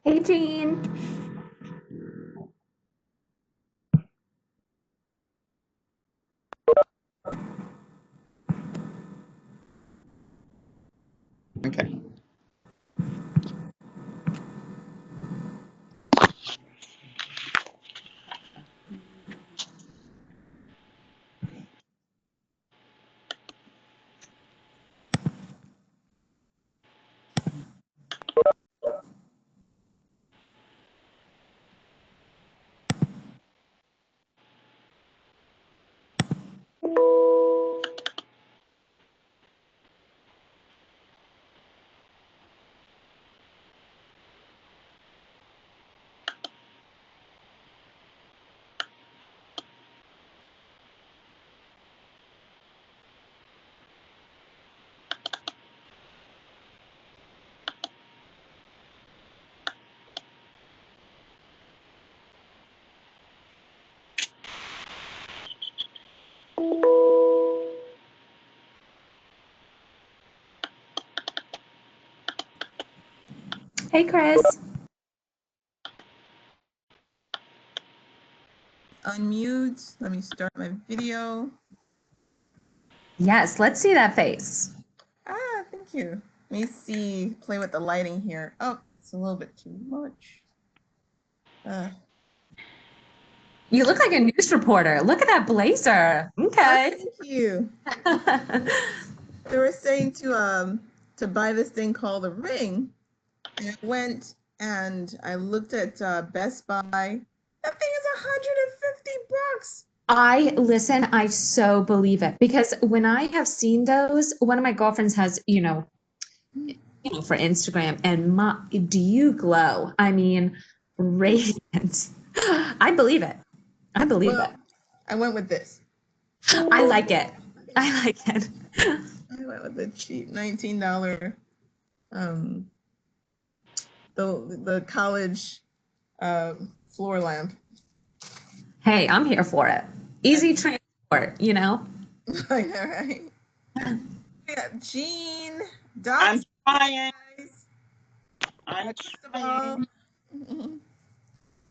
Hey, Jean. Okay. Hey, Chris. Unmute. Let me start my video. Yes, let's see that face. Ah, thank you. Let me see, play with the lighting here. Oh, it's a little bit too much. You look like a news reporter. Look at that blazer. Okay. Thank you. They were saying to buy this thing called a ring. And I went and I looked at Best Buy. That thing is $150. I so believe it because when I have seen those, one of my girlfriends has, for Instagram, and do you glow? I mean, radiant. I believe it. I believe it. I went with this. I like it. I like it. I went with the cheap $19 the college floor lamp. Hey, I'm here for it. Easy transport, you know? I know, right? Yeah, Jean, Doc. I'm trying. I'm First of all, trying.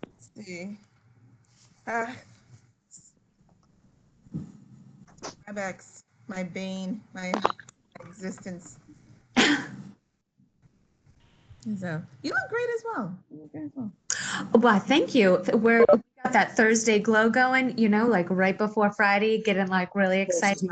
let's see. WebEx, my bane, my existence. So you look great as well. You look great as well. Well, thank you. We got that Thursday glow going, like right before Friday, getting like really excited.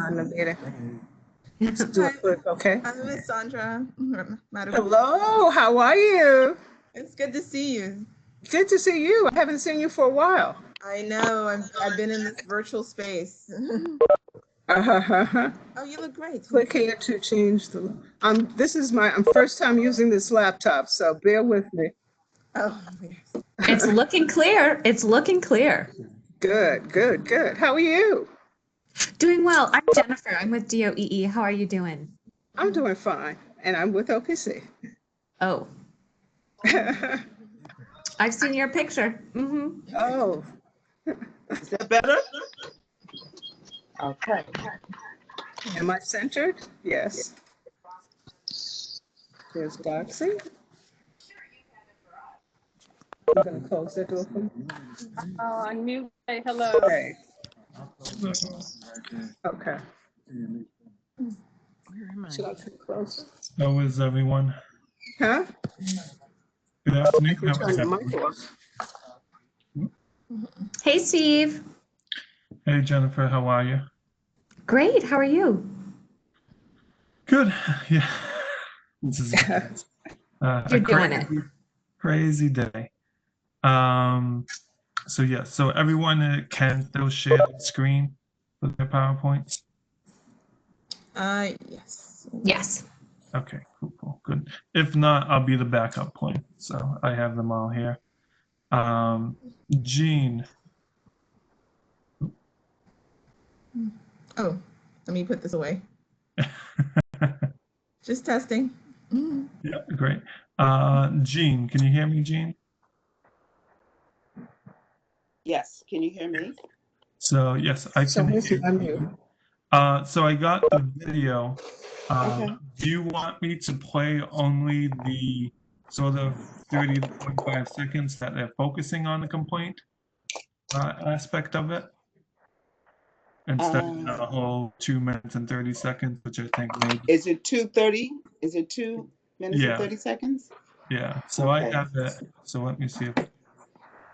Let's do it quick, okay? I'm Miss Sandra. Hello, how are you? It's good to see you. Good to see you. I haven't seen you for a while. I know. I've been in this virtual space. Oh, you look great. Click here to change the. This is I'm first time using this laptop, so bear with me. Oh, yes. It's looking clear. It's looking clear. Good, good, good. How are you? Doing well. I'm Jennifer. I'm with DOEE. How are you doing? I'm doing fine, and I'm with OPC. Oh. I've seen your picture. Mm-hmm. Oh. Is that better? Okay. Am I centered? Yes. There's Doxy. I'm going to close that door for me. Oh, unmute. Say hello. Okay. Okay. Should I come closer? How is everyone? Huh? Good afternoon. I can turn the mic off. Hey, Steve. Hey, Jennifer. How are you? Great. How are you? Good. Yeah. This is You're doing it. Crazy day. So everyone can still share the screen with their PowerPoints? Yes. Yes. Okay, cool, good. If not, I'll be the backup point. So I have them all here. Jean. Oh, let me put this away. Just testing. Yeah, great. Jean, can you hear me, Jean? Yes, can you hear me? So yes, I can hear you. So I got the video. Okay. Do you want me to play only the sort of 30 to 45 seconds that they're focusing on the complaint aspect of it, instead of a whole 2 minutes and 30 seconds, which I think maybe. Is it 2:30? Is it 2 minutes Yeah. and 30 seconds? Yeah, so Okay. I have it. So let me see if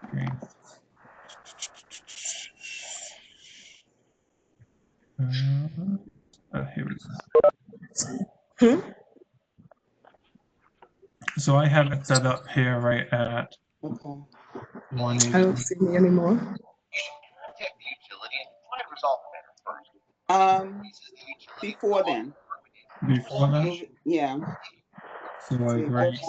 screen. Here it is. So I have it set up here right at Okay. 180. I don't see me anymore. Before then. Before that, Yeah. so like Go right. back.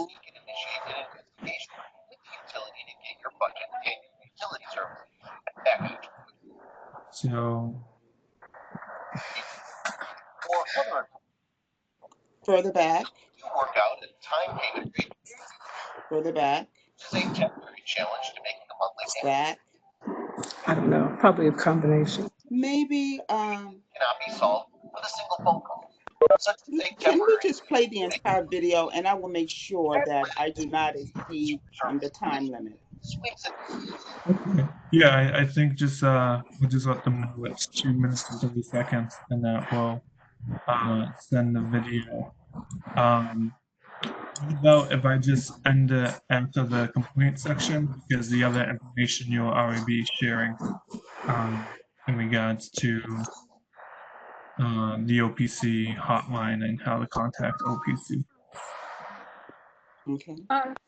So Further back. Further back. Back. I don't know. Probably a combination. Maybe can we just play the entire video, and I will make sure that I do not exceed the time limit. Okay. Yeah, I think just we'll just let them know it's 2 minutes and 30 seconds, and that will send the video. What about if I just end it after the complaint section, because the other information you'll already be sharing in regards to the OPC hotline and how to contact OPC. Okay.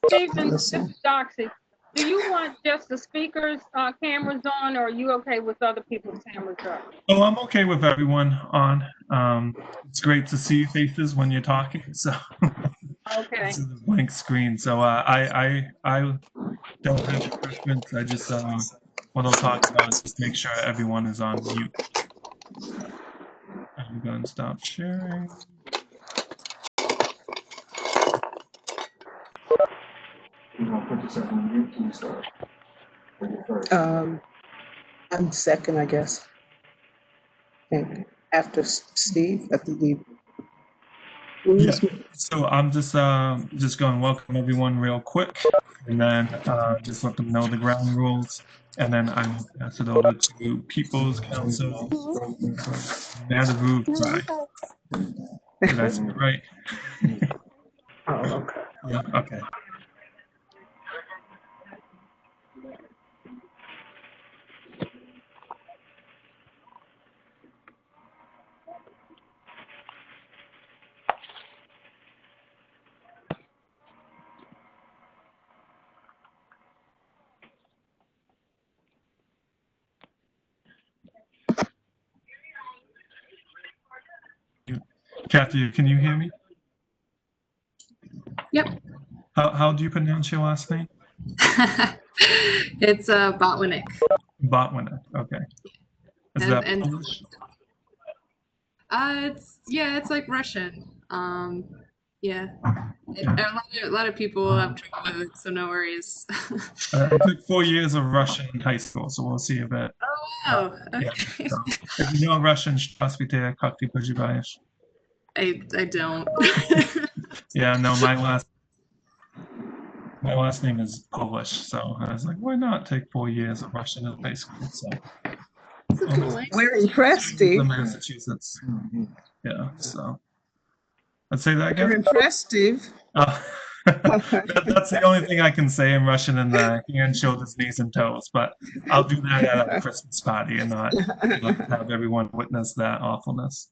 Stephen, this Listen. is Doxy. Do you want just the speakers' cameras on, or are you okay with other people's cameras up? Oh, I'm okay with everyone on. It's great to see faces when you're talking, so Okay. this is a blank screen. So I don't have a preference. I just what I'll talk about is just make sure everyone is on mute. I'm going to stop sharing. I'm second, I guess. And after Steve, after the. Yeah. So I'm just going to welcome everyone real quick, and then just let them know the ground rules, and then I will pass it over to People's Council Madavu Drive. Did I say it right? Oh, okay. Yeah. Okay. Kathy, can you hear me? Yep. How do you pronounce your last name? It's Botwinick. Botwinick. Okay. Is that And Polish? it's like Russian. Yeah. A lot of people have trouble with it, so no worries. I took 4 years of Russian in high school, so we'll see if it. Oh wow. Yeah. Okay. So, if you know Russian, здравствуйте, как ты поживаешь? I don't. Yeah, no, my last name is Polish, so I was like, why not take 4 years of Russian in high school? So It's a cool language. We're impressed, Steve. Massachusetts. Yeah, so let's say that We're again. impressed, Steve. That's the only thing I can say in Russian, and hand, shoulders, knees, and toes. But I'll do that at a Christmas party and not have everyone witness that awfulness.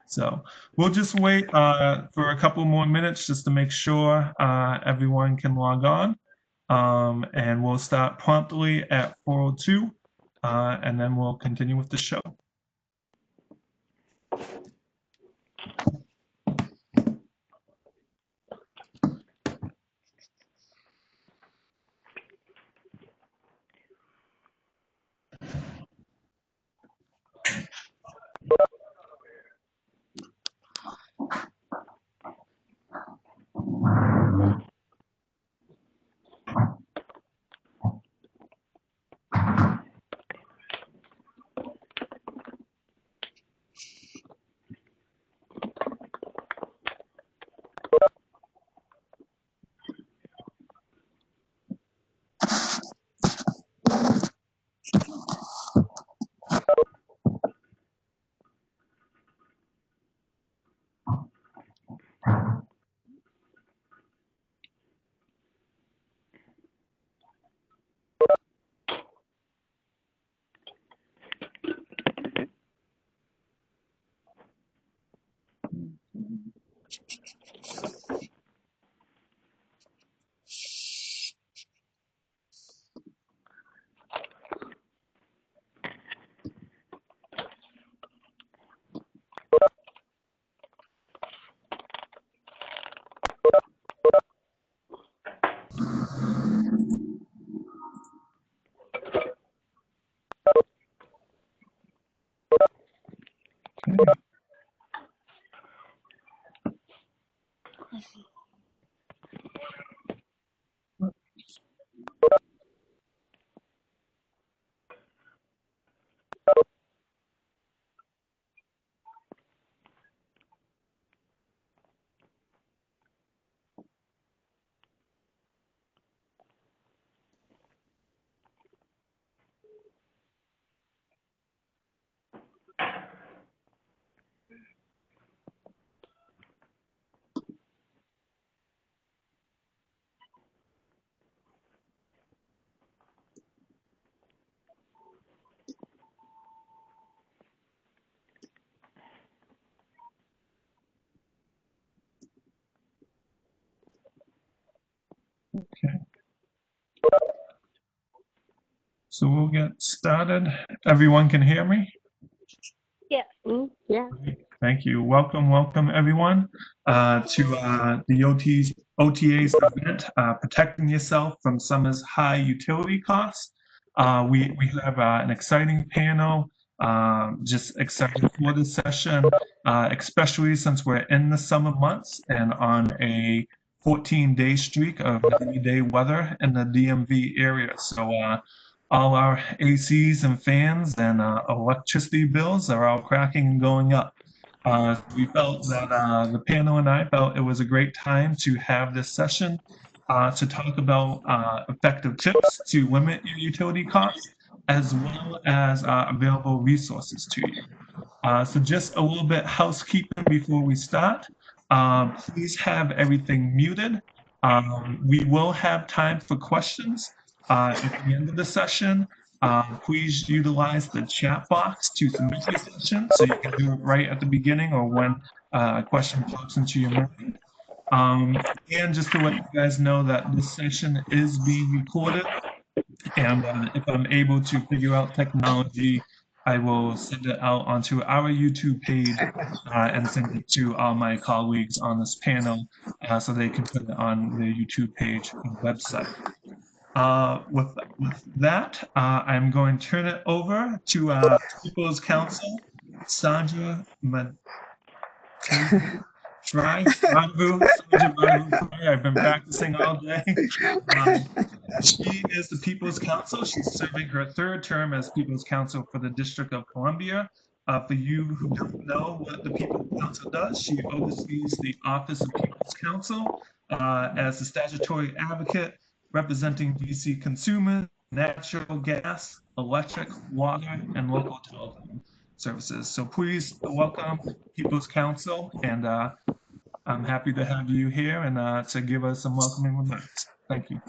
So we'll just wait for a couple more minutes just to make sure everyone can log on. And we'll start promptly at 4:02, and then we'll continue with the show. Okay. So we'll get started. Everyone can hear me? Yeah. Yeah. Thank you. Welcome, everyone, to the OTA's event, Protecting Yourself from Summer's High Utility Costs. We have an exciting panel, just excited for this session, especially since we're in the summer months and on a 14-day streak of 90-day weather in the DMV area. So all our ACs and fans and electricity bills are all cracking and going up. We felt that the panel and I felt it was a great time to have this session to talk about effective tips to limit your utility costs, as well as available resources to you. So just a little bit housekeeping before we start. Please have everything muted. We will have time for questions at the end of the session. Please utilize the chat box to submit your question, so you can do it right at the beginning or when a question pops into your mind. And just to let you guys know that this session is being recorded, and if I'm able to figure out technology, I will send it out onto our YouTube page and send it to all my colleagues on this panel so they can put it on their YouTube page and website. With that, I'm going to turn it over to People's Counsel, Sandra I've been practicing all day. She is the People's Counsel. She's serving her third term as People's Counsel for the District of Columbia. For you who don't know what the People's Counsel does, she oversees the Office of People's Counsel as the statutory advocate representing DC consumers, natural gas, electric, water, and local telephone services. So please welcome People's Counsel, and I'm happy to have you here and to give us some welcoming remarks. Thank you.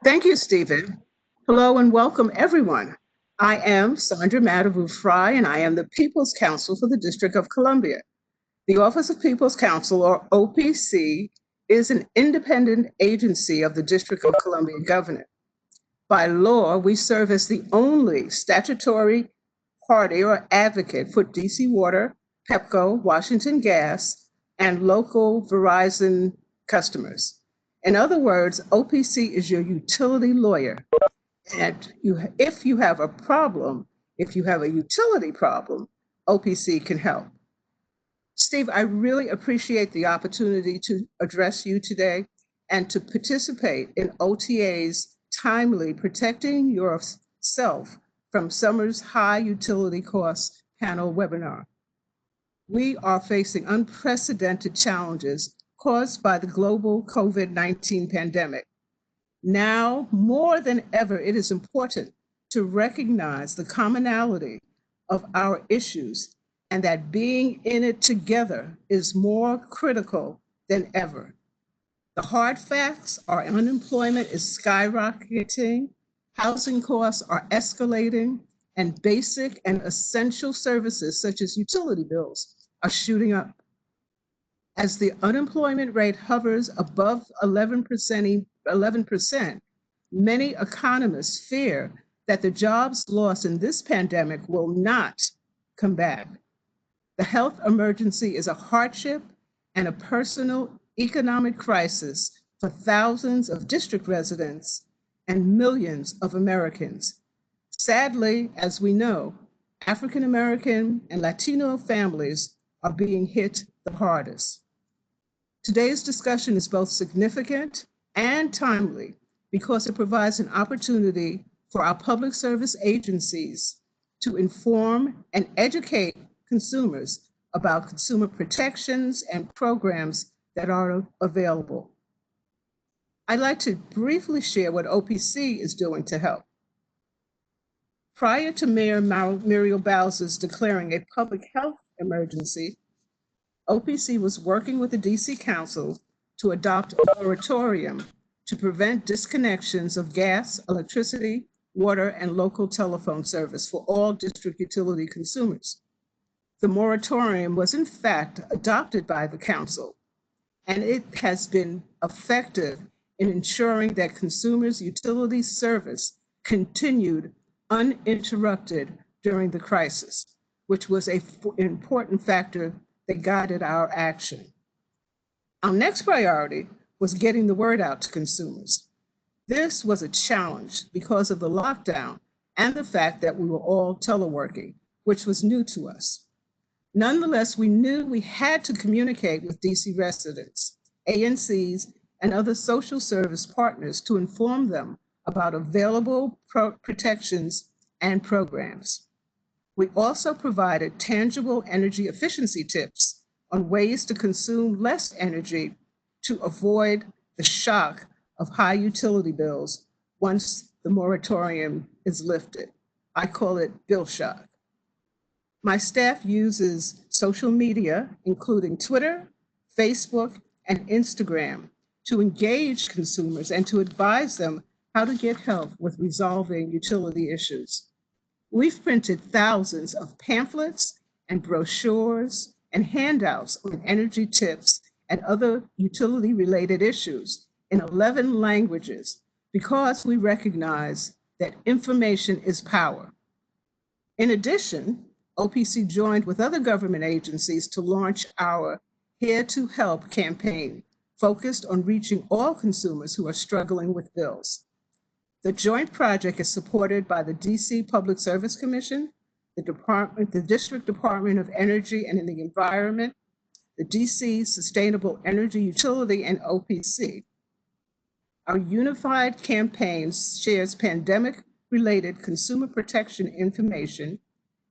Thank you, Stephen. Hello and welcome, everyone. I am Sandra Fry, and I am the People's Counsel for the District of Columbia. The Office of People's Counsel, or OPC, is an independent agency of the District of Columbia government. By law, we serve as the only statutory party or advocate for DC Water, Pepco, Washington Gas, and local Verizon customers. In other words, OPC is your utility lawyer. And if you have a problem, if you have a utility problem, OPC can help. Steve, I really appreciate the opportunity to address you today and to participate in OTA's timely Protecting Yourself from Summer's High Utility Costs panel webinar. We are facing unprecedented challenges caused by the global COVID-19 pandemic. Now, more than ever, it is important to recognize the commonality of our issues and that being in it together is more critical than ever. The hard facts are unemployment is skyrocketing, housing costs are escalating, and basic and essential services such as utility bills are shooting up. As the unemployment rate hovers above 11%, many economists fear that the jobs lost in this pandemic will not come back. The health emergency is a hardship and a personal economic crisis for thousands of district residents and millions of Americans. Sadly, as we know, African American and Latino families are being hit the hardest. Today's discussion is both significant and timely because it provides an opportunity for our public service agencies to inform and educate consumers about consumer protections and programs that are available. I'd like to briefly share what OPC is doing to help. Prior to Mayor Muriel Bowser's declaring a public health emergency, OPC was working with the DC Council to adopt a moratorium to prevent disconnections of gas, electricity, water, and local telephone service for all district utility consumers. The moratorium was in fact adopted by the Council, and it has been effective in ensuring that consumers' utility service continued uninterrupted during the crisis, which was an important factor that guided our action. Our next priority was getting the word out to consumers. This was a challenge because of the lockdown and the fact that we were all teleworking, which was new to us. Nonetheless, we knew we had to communicate with DC residents, ANCs, and other social service partners to inform them about available protections and programs. We also provided tangible energy efficiency tips on ways to consume less energy to avoid the shock of high utility bills once the moratorium is lifted. I call it bill shock. My staff uses social media, including Twitter, Facebook, and Instagram, to engage consumers and to advise them how to get help with resolving utility issues. We've printed thousands of pamphlets and brochures and handouts on energy tips and other utility-related issues in 11 languages because we recognize that information is power. In addition, OPC joined with other government agencies to launch our Here to Help campaign, focused on reaching all consumers who are struggling with bills. The joint project is supported by the DC Public Service Commission, the District Department of Energy and the Environment, the DC Sustainable Energy Utility, and OPC. Our unified campaign shares pandemic-related consumer protection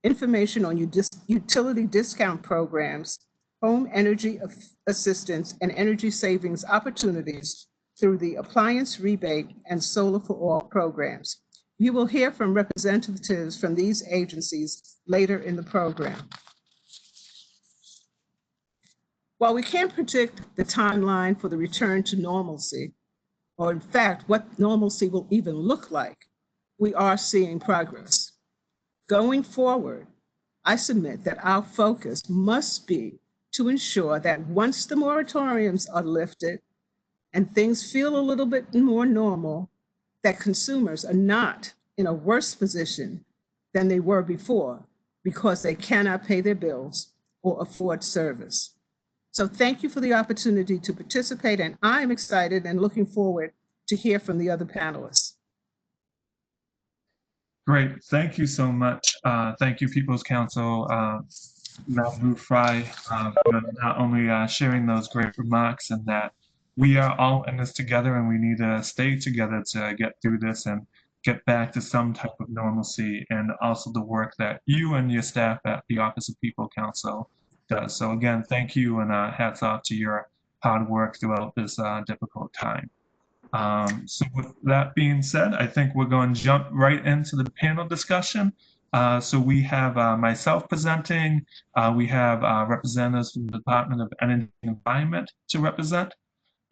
information on utility discount programs, home energy assistance, and energy savings opportunities through the appliance rebate and solar for all programs. You will hear from representatives from these agencies later in the program. While we can't predict the timeline for the return to normalcy, or in fact, what normalcy will even look like, we are seeing progress. Going forward, I submit that our focus must be to ensure that once the moratoriums are lifted and things feel a little bit more normal, that consumers are not in a worse position than they were before because they cannot pay their bills or afford service. So thank you for the opportunity to participate, and I'm excited and looking forward to hear from the other panelists. Great, thank you so much. Thank you, People's Council, Mahbub Fry, for not only sharing those great remarks, and that we are all in this together and we need to stay together to get through this and get back to some type of normalcy, and also the work that you and your staff at the Office of People Council does. So again, thank you, and hats off to your hard work throughout this difficult time. So with that being said, I think we're going to jump right into the panel discussion. So we have myself presenting, we have representatives from the Department of Energy and Environment to represent,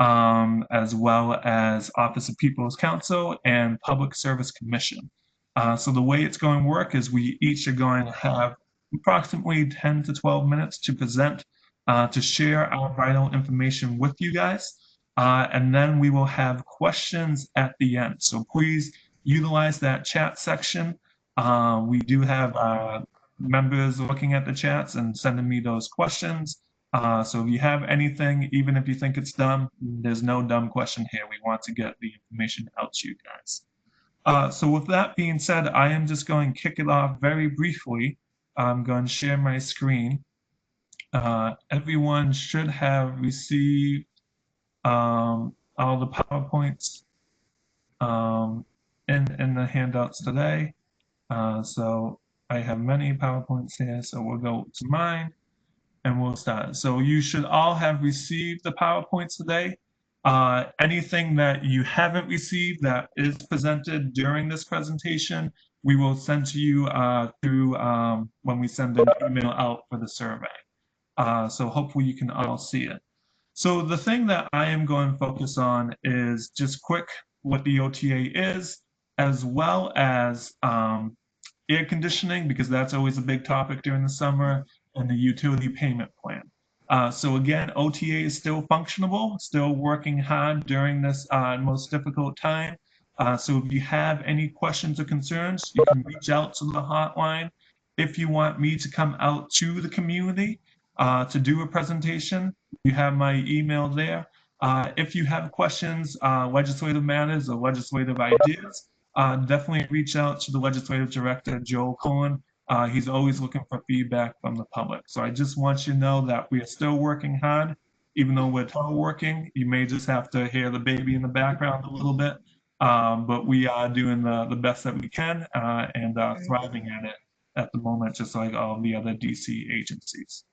as well as Office of People's Council and Public Service Commission. So the way it's going to work is we each are going to have approximately 10 to 12 minutes to present, to share our vital information with you guys. And then we will have questions at the end. So please utilize that chat section. We do have members looking at the chats and sending me those questions. So if you have anything, even if you think it's dumb, there's no dumb question here. We want to get the information out to you guys. So with that being said, I am just going to kick it off very briefly I'm going to share my screen. Everyone should have received all the PowerPoints in the handouts today. So I have many PowerPoints here, so we'll go to mine and we'll start. So you should all have received the PowerPoints today. Anything that you haven't received that is presented during this presentation, we will send to you through when we send an email out for the survey. So hopefully you can all see it. So the thing that I am going to focus on is just quick what the OTA is, as well as air conditioning, because that's always a big topic during the summer, and the utility payment plan. So again, OTA is still functionable, still working hard during this most difficult time. So if you have any questions or concerns, you can reach out to the hotline. If you want me to come out to the community to do a presentation, you have my email there. If you have questions, legislative matters or legislative ideas, definitely reach out to the legislative director, Joel Cohen. He's always looking for feedback from the public. So I just want you to know that we are still working hard, even though we're teleworking. You may just have to hear the baby in the background a little bit, but we are doing the best that we can and thriving at it at the moment, just like all the other DC agencies.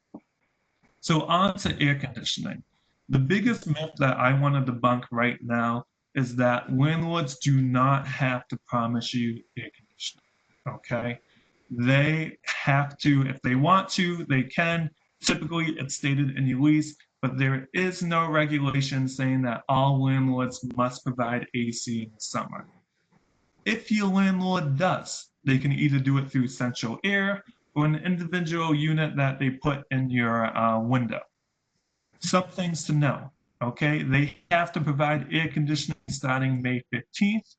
So on to air conditioning. The biggest myth that I want to debunk right now is that landlords do not have to promise you air conditioning, okay? They have to, if they want to, they can. Typically, it's stated in your lease, but there is no regulation saying that all landlords must provide AC in the summer. If your landlord does, they can either do it through central air or an individual unit that they put in your window. Some things to know, okay? They have to provide air conditioning starting May 15th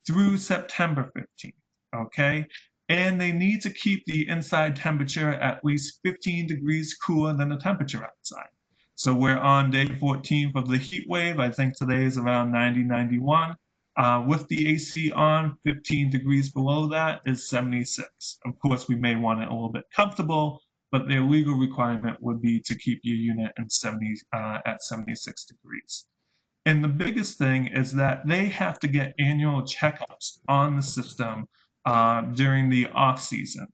through September 15th, okay? And they need to keep the inside temperature at least 15 degrees cooler than the temperature outside. So we're on day 14th of the heat wave. I think today is around 90, 91. With the AC on, 15 degrees below that is 76. Of course, we may want it a little bit comfortable, but their legal requirement would be to keep your unit in at 76 degrees. And the biggest thing is that they have to get annual checkups on the system during the off season.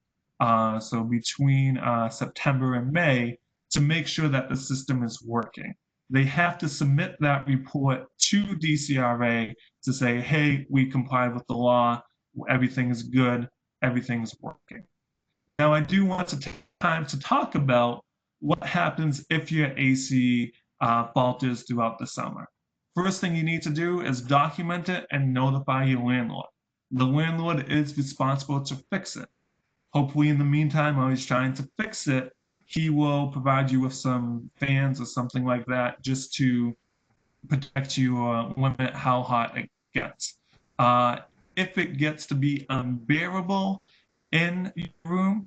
So between September and May to make sure that the system is working. They have to submit that report to DCRA to say, hey, we complied with the law, everything is good, everything is working. Now, I do want to take time to talk about what happens if your AC falters throughout the summer. First thing you need to do is document it and notify your landlord. The landlord is responsible to fix it. Hopefully, in the meantime, while he's trying to fix it, he will provide you with some fans or something like that just to protect you or limit how hot it gets. If it gets to be unbearable in your room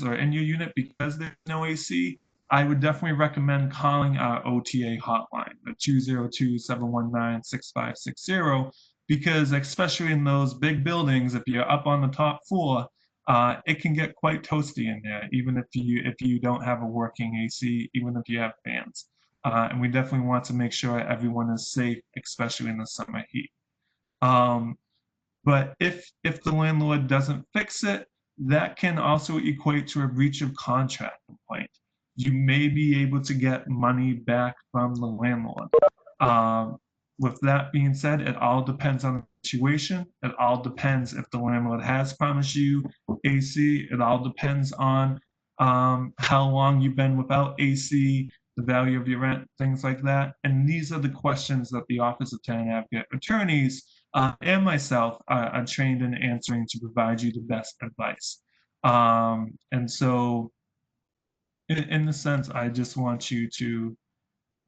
or in your unit because there's no AC, I would definitely recommend calling our OTA hotline, the 202-719-6560, because especially in those big buildings, if you're up on the top floor, it can get quite toasty in there, even if you don't have a working AC, even if you have fans. And we definitely want to make sure everyone is safe, especially in the summer heat. But if the landlord doesn't fix it, that can also equate to a breach of contract complaint. You may be able to get money back from the landlord. With that being said, it all depends on the situation. It all depends if the landlord has promised you AC. It all depends on how long you've been without AC, the value of your rent, things like that. And these are the questions that the Office of Tenant Advocate attorneys and myself are trained in answering to provide you the best advice. And so in the sense, I just want you to,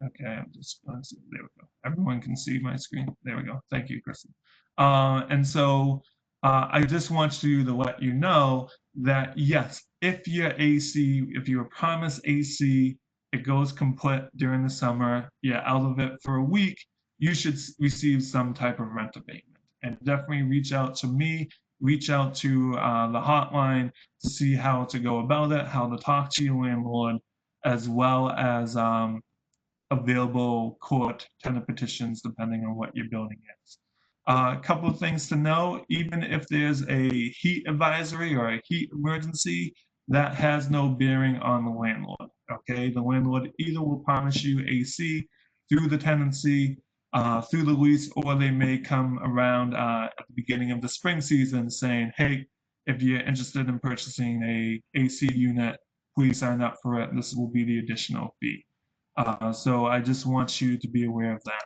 okay, I'm just going to see, there we go. Everyone can see my screen. There we go. Thank you, Kristen. And so I just want you to let you know that yes, if your AC, if you were promised AC, it goes complete during the summer, you're out of it for a week, you should receive some type of rent abatement. And definitely reach out to me reach out to the hotline to see how to go about it, how to talk to your landlord, as well as available court tenant petitions depending on what your building is. A couple of things to know: even if there's a heat advisory or a heat emergency, that has no bearing on the landlord. Okay, the landlord either will promise you AC through the tenancy, through the lease, or they may come around at the beginning of the spring season saying, hey, if you're interested in purchasing a AC unit, please sign up for it. This will be the additional fee. So I just want you to be aware of that.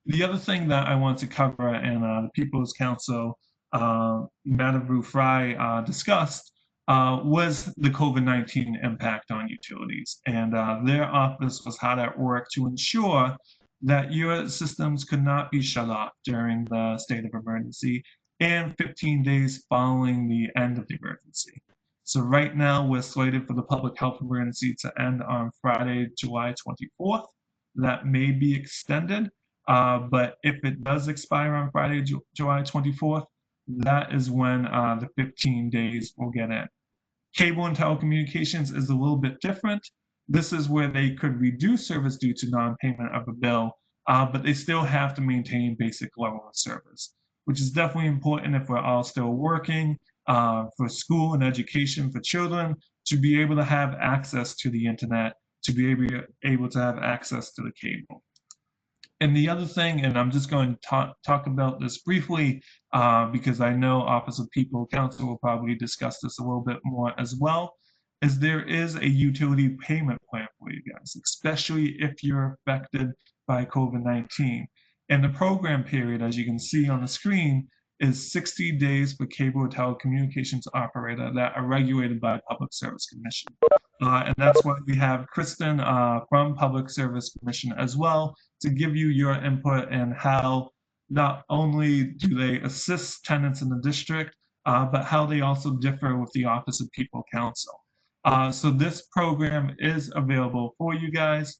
The other thing that I want to cover, and the People's Council, Madhavu Fry discussed, was the COVID-19 impact on utilities. And their office was hard at work to ensure that your systems could not be shut off during the state of emergency and 15 days following the end of the emergency. So right now we're slated for the public health emergency to end on Friday, July 24th. That may be extended, but if it does expire on Friday, July 24th, that is when the 15 days will get in. Cable and telecommunications is a little bit different. This is where they could reduce service due to non-payment of a bill, but they still have to maintain basic level of service, which is definitely important if we're all still working for school and education for children, to be able to have access to the internet, to be able to have access to the cable. And the other thing, and I'm just going to talk about this briefly because I know Office of People Council will probably discuss this a little bit more as well, is there is a utility payment plan for you guys, especially if you're affected by COVID-19. And the program period, as you can see on the screen, is 60 days for cable or telecommunications operator that are regulated by Public Service Commission. And that's why we have Kristen from Public Service Commission as well to give you your input and how not only do they assist tenants in the district, but how they also differ with the Office of People Council. So this program is available for you guys.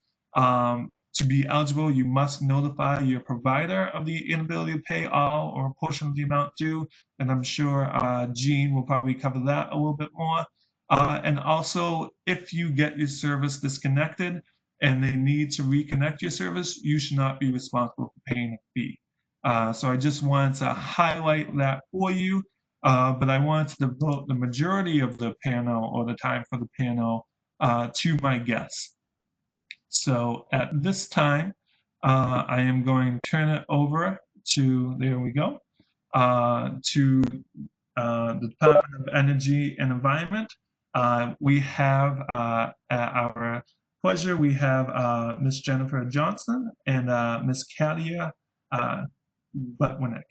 To be eligible, you must notify your provider of the inability to pay all or a portion of the amount due. And I'm sure Jean will probably cover that a little bit more. And also, if you get your service disconnected and they need to reconnect your service, you should not be responsible for paying a fee. So I just wanted to highlight that for you, but I wanted to devote the majority of the panel or the time for the panel to my guests. So at this time, I am going to turn it over to, there we go, to the Department of Energy and Environment. We have at our pleasure, we have Ms. Jennifer Johnson and Ms. Katia Butwinick.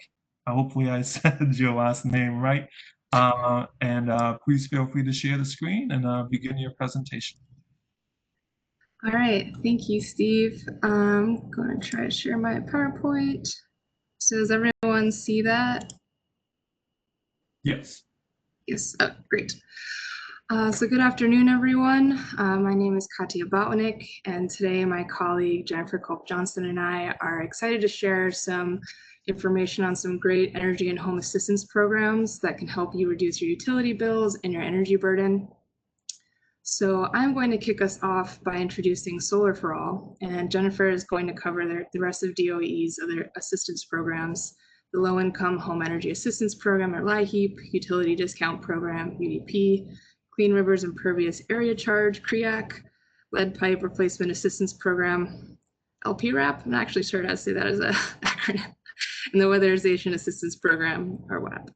Hopefully I said your last name right. And please feel free to share the screen and begin your presentation. All right, thank you, Steve. I'm going to try to share my PowerPoint. So does everyone see that? Yes. Yes, oh, great. So good afternoon, everyone. My name is Katia Botwinick, and today my colleague Jennifer Culp-Johnson and I are excited to share some information on some great energy and home assistance programs that can help you reduce your utility bills and your energy burden. So I'm going to kick us off by introducing Solar for All, and Jennifer is going to cover the rest of DOE's other assistance programs, the Low Income Home Energy Assistance Program, or Laheep, Utility Discount Program, UDP, Clean Rivers Impervious Area Charge, CREAC, Lead Pipe Replacement Assistance Program, LPRAP, I'm not actually sure how to say that as an acronym, and the Weatherization Assistance Program, or WAP.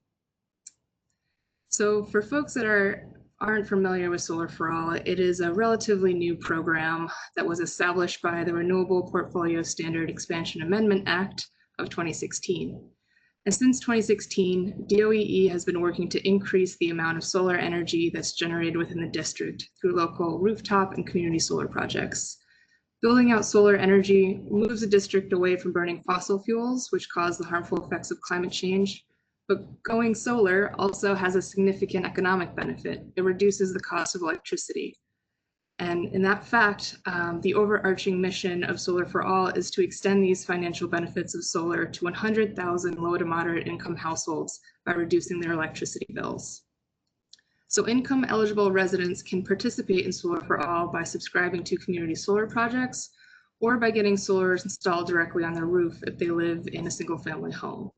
So for folks that aren't familiar with Solar for All, it is a relatively new program that was established by the Renewable Portfolio Standard Expansion Amendment Act of 2016. And since 2016, DOE has been working to increase the amount of solar energy that's generated within the district through local rooftop and community solar projects. Building out solar energy moves the district away from burning fossil fuels, which cause the harmful effects of climate change. But going solar also has a significant economic benefit. It reduces the cost of electricity. And in that fact, the overarching mission of Solar for All is to extend these financial benefits of solar to 100,000 low to moderate income households by reducing their electricity bills. So income eligible residents can participate in Solar for All by subscribing to community solar projects or by getting solar installed directly on their roof if they live in a single family home.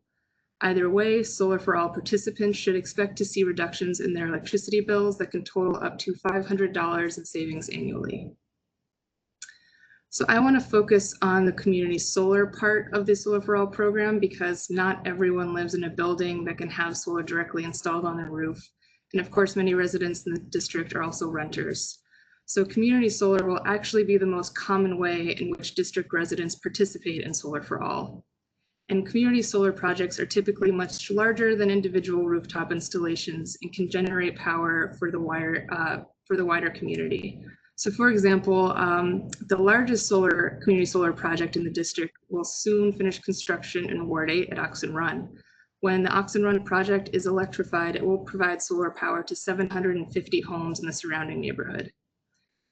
Either way, Solar for All participants should expect to see reductions in their electricity bills that can total up to $500 in savings annually. So I want to focus on the community solar part of the Solar for All program because not everyone lives in a building that can have solar directly installed on their roof. And of course, many residents in the district are also renters. So community solar will actually be the most common way in which district residents participate in Solar for All. And community solar projects are typically much larger than individual rooftop installations and can generate power for the wider community. So for example, the largest community solar project in the district will soon finish construction in Ward 8 at Oxen Run. When the Oxen Run project is electrified, it will provide solar power to 750 homes in the surrounding neighborhood.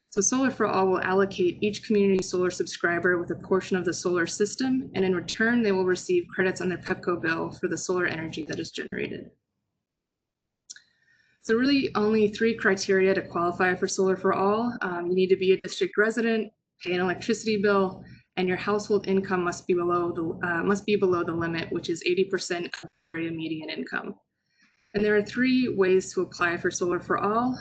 So Solar for All will allocate each community solar subscriber with a portion of the solar system, and in return, they will receive credits on their PEPCO bill for the solar energy that is generated. So really only 3 criteria to qualify for Solar for All. You need to be a district resident, pay an electricity bill, and your household income must be below the limit, which is 80% of area median income. And there are 3 ways to apply for Solar for All.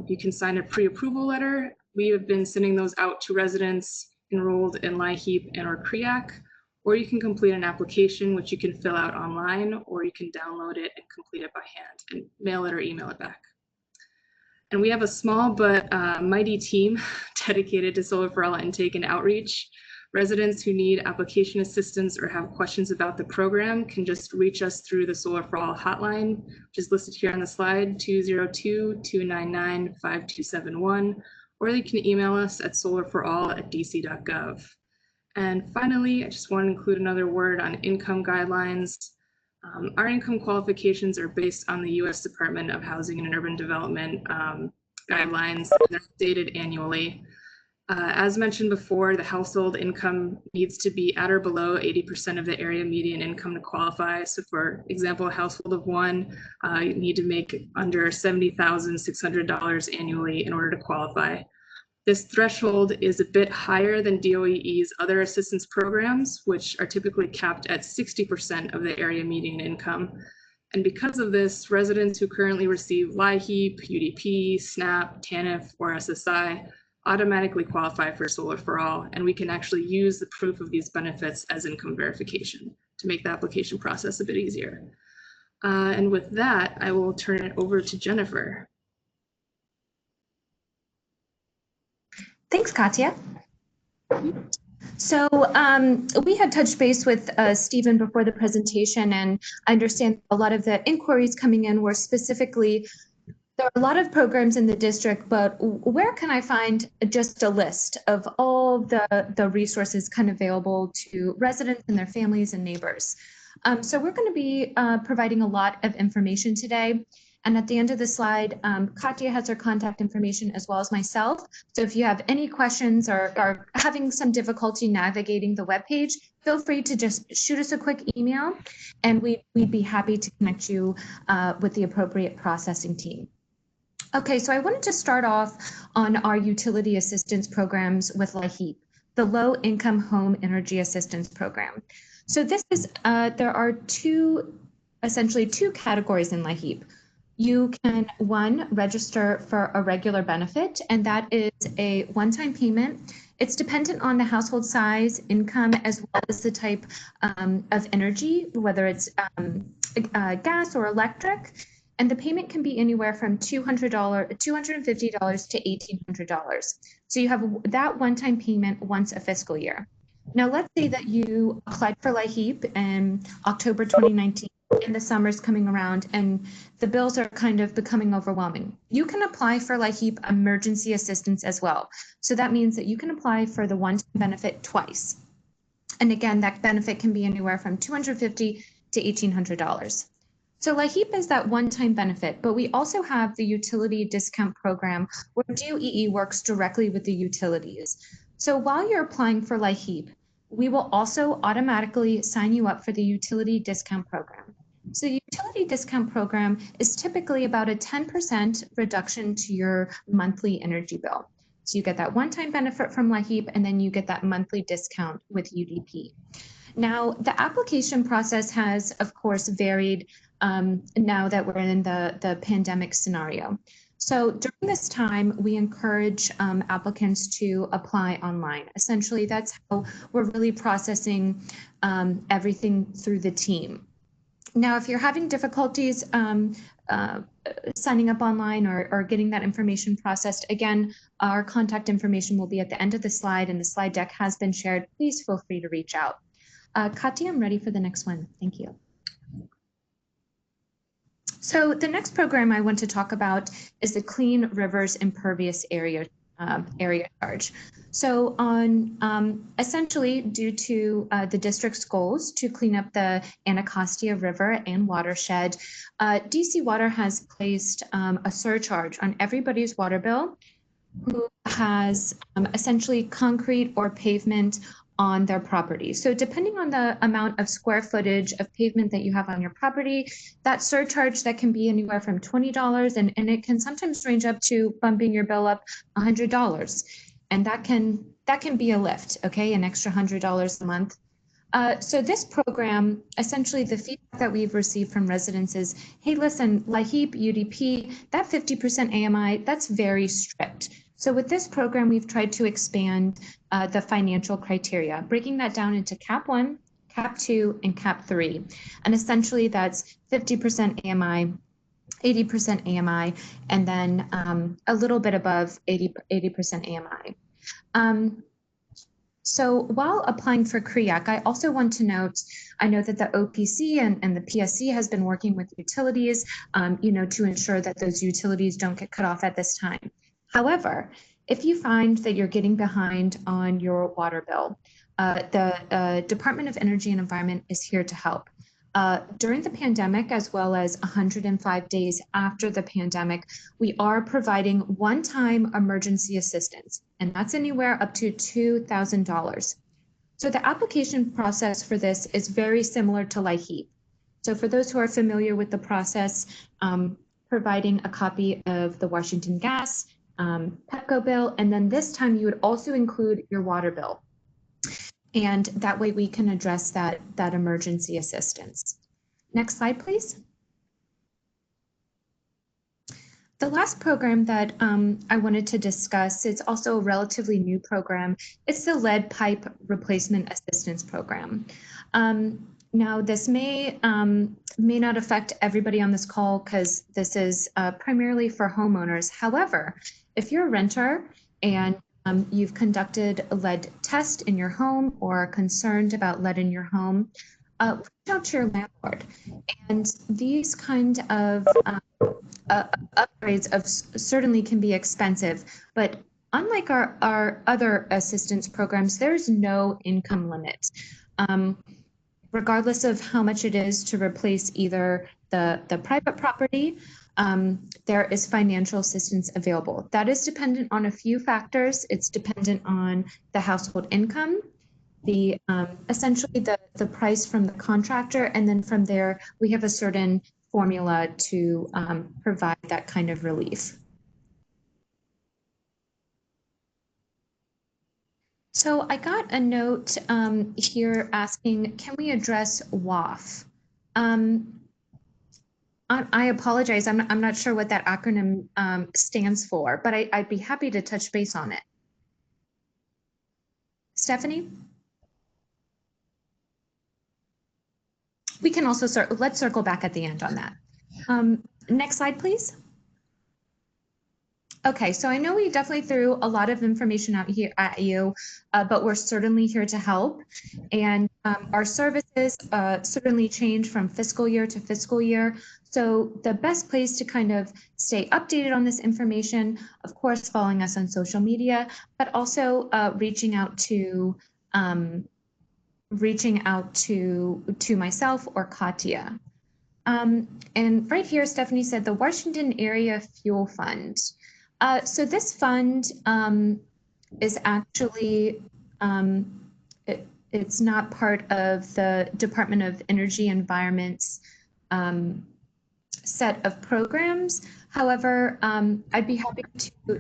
You can sign a pre-approval letter. We have been sending those out to residents enrolled in Laheep and or CREAC, or you can complete an application, which you can fill out online, or you can download it and complete it by hand and mail it or email it back. And we have a small but mighty team dedicated to Solar for All intake and outreach. Residents who need application assistance or have questions about the program can just reach us through the Solar for All hotline, which is listed here on the slide, 202-299-5271, or they can email us at solarforall@dc.gov. And finally, I just want to include another word on income guidelines. Our income qualifications are based on the U.S. Department of Housing and Urban Development guidelines. They're updated annually. As mentioned before, the household income needs to be at or below 80% of the area median income to qualify. So for example, a household of 1, you need to make under $70,600 annually in order to qualify. This threshold is a bit higher than DOE's other assistance programs, which are typically capped at 60% of the area median income. And because of this, residents who currently receive Laheep, UDP, SNAP, TANF, or SSI automatically qualify for Solar for All, and we can actually use the proof of these benefits as income verification to make the application process a bit easier. And with that, I will turn it over to Jennifer. Thanks, Katya. So we had touched base with Stephen before the presentation, and I understand a lot of the inquiries coming in were specifically, there are a lot of programs in the district, but where can I find just a list of all the resources kind of available to residents and their families and neighbors? So we're going to be providing a lot of information today. And at the end of the slide, Katya has her contact information as well as myself. So if you have any questions or are having some difficulty navigating the webpage, feel free to just shoot us a quick email, and we'd be happy to connect you with the appropriate processing team. Okay, so I wanted to start off on our utility assistance programs with Laheep, the Low Income Home Energy Assistance Program. So this is, there are essentially two categories in Laheep. You can, 1, register for a regular benefit, and that is a one-time payment. It's dependent on the household size, income, as well as the type of energy, whether it's gas or electric. And the payment can be anywhere from $250 to $1,800. So you have that one-time payment once a fiscal year. Now, let's say that you applied for Laheep in October 2019, and the summer's coming around and the bills are kind of becoming overwhelming. You can apply for Laheep emergency assistance as well. So that means that you can apply for the one-time benefit twice. And again, that benefit can be anywhere from $250 to $1,800. So Laheep is that one-time benefit, but we also have the utility discount program where DOEE works directly with the utilities. So while you're applying for Laheep, we will also automatically sign you up for the utility discount program. So the utility discount program is typically about a 10% reduction to your monthly energy bill. So you get that one-time benefit from Laheep, and then you get that monthly discount with UDP. Now, the application process has, of course, varied now that we're in the pandemic scenario. So during this time, we encourage applicants to apply online. Essentially, that's how we're really processing everything through the team. Now, if you're having difficulties signing up online or getting that information processed, again, our contact information will be at the end of the slide, and the slide deck has been shared. Please feel free to reach out. Katya, I'm ready for the next one. Thank you. So the next program I want to talk about is the Clean Rivers Impervious Area Charge. So on essentially due to the district's goals to clean up the Anacostia River and watershed, DC Water has placed a surcharge on everybody's water bill who has essentially concrete or pavement on their property. So depending on the amount of square footage of pavement that you have on your property, that surcharge that can be anywhere from $20 and it can sometimes range up to bumping your bill up $100. And that can be a lift, okay, an extra $100 a month. So this program, essentially the feedback that we've received from residents is, hey, listen, Laheep, UDP, that 50% AMI, that's very strict. So with this program, we've tried to expand the financial criteria, breaking that down into Cap 1, Cap 2, and Cap 3. And essentially that's 50% AMI, 80% AMI, and then a little bit above 80% AMI. So while applying for CREAC, I also want to note, I know that the OPC and the PSC has been working with utilities, to ensure that those utilities don't get cut off at this time. However, if you find that you're getting behind on your water bill, the Department of Energy and Environment is here to help. During the pandemic, as well as 105 days after the pandemic, we are providing one-time emergency assistance, and that's anywhere up to $2,000. So the application process for this is very similar to Laheep. So for those who are familiar with the process, providing a copy of the Washington Gas, PEPCO bill, and then this time you would also include your water bill. And that way we can address that emergency assistance. Next slide, please. The last program that I wanted to discuss, it's also a relatively new program. It's the lead pipe replacement assistance program. Now, this may not affect everybody on this call because this is primarily for homeowners. However, if you're a renter and you've conducted a lead test in your home or are concerned about lead in your home, reach out to your landlord. And these kind of upgrades certainly can be expensive, but unlike our other assistance programs, there's no income limit. Regardless of how much it is to replace either the private property, there is financial assistance available. That is dependent on a few factors. It's dependent on the household income, the essentially the price from the contractor, and then from there we have a certain formula to provide that kind of relief. So I got a note here asking, can we address WAF? I apologize, I'm not sure what that acronym stands for, but I'd be happy to touch base on it. Stephanie? We can also, let's circle back at the end on that. Next slide, please. Okay, so I know we definitely threw a lot of information out here at you, but we're certainly here to help. And our services certainly change from fiscal year to fiscal year. So the best place to kind of stay updated on this information, of course, following us on social media, but also reaching out to myself or Katya. And right here, Stephanie said the Washington Area Fuel Fund. So this fund is actually, it's not part of the Department of Energy Environment's set of programs. However, I'd be happy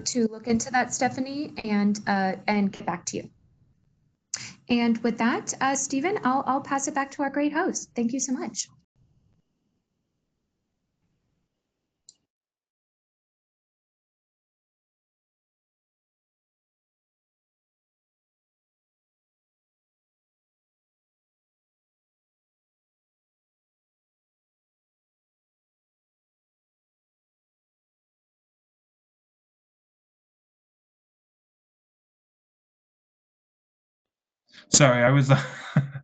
to look into that, Stephanie, and get back to you. And with that, Stephen, I'll pass it back to our great host. Thank you so much. Sorry, I was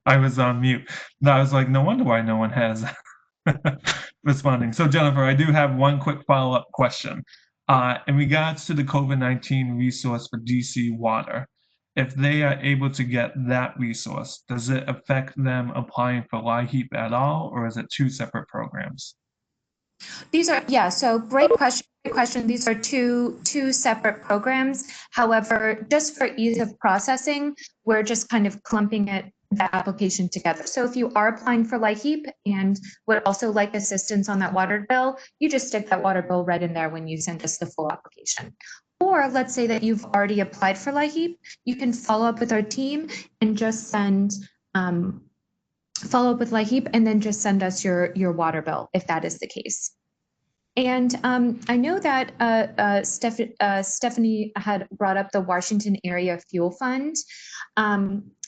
I was on mute. No, I was like, no wonder why no one has responding. So Jennifer, I do have one quick follow-up question. In regards to the COVID-19 resource for DC Water, if they are able to get that resource, does it affect them applying for Laheep at all, or is it two separate programs? These are, yeah, so great question. Great question. These are two separate programs. However, just for ease of processing, we're just kind of clumping the application together. So if you are applying for Laheep and would also like assistance on that water bill, you just stick that water bill right in there when you send us the full application. Or let's say that you've already applied for Laheep, you can follow up with our team and just send follow up with Laheep and then just send us your water bill if that is the case. And I know that Stephanie had brought up the Washington Area Fuel Fund.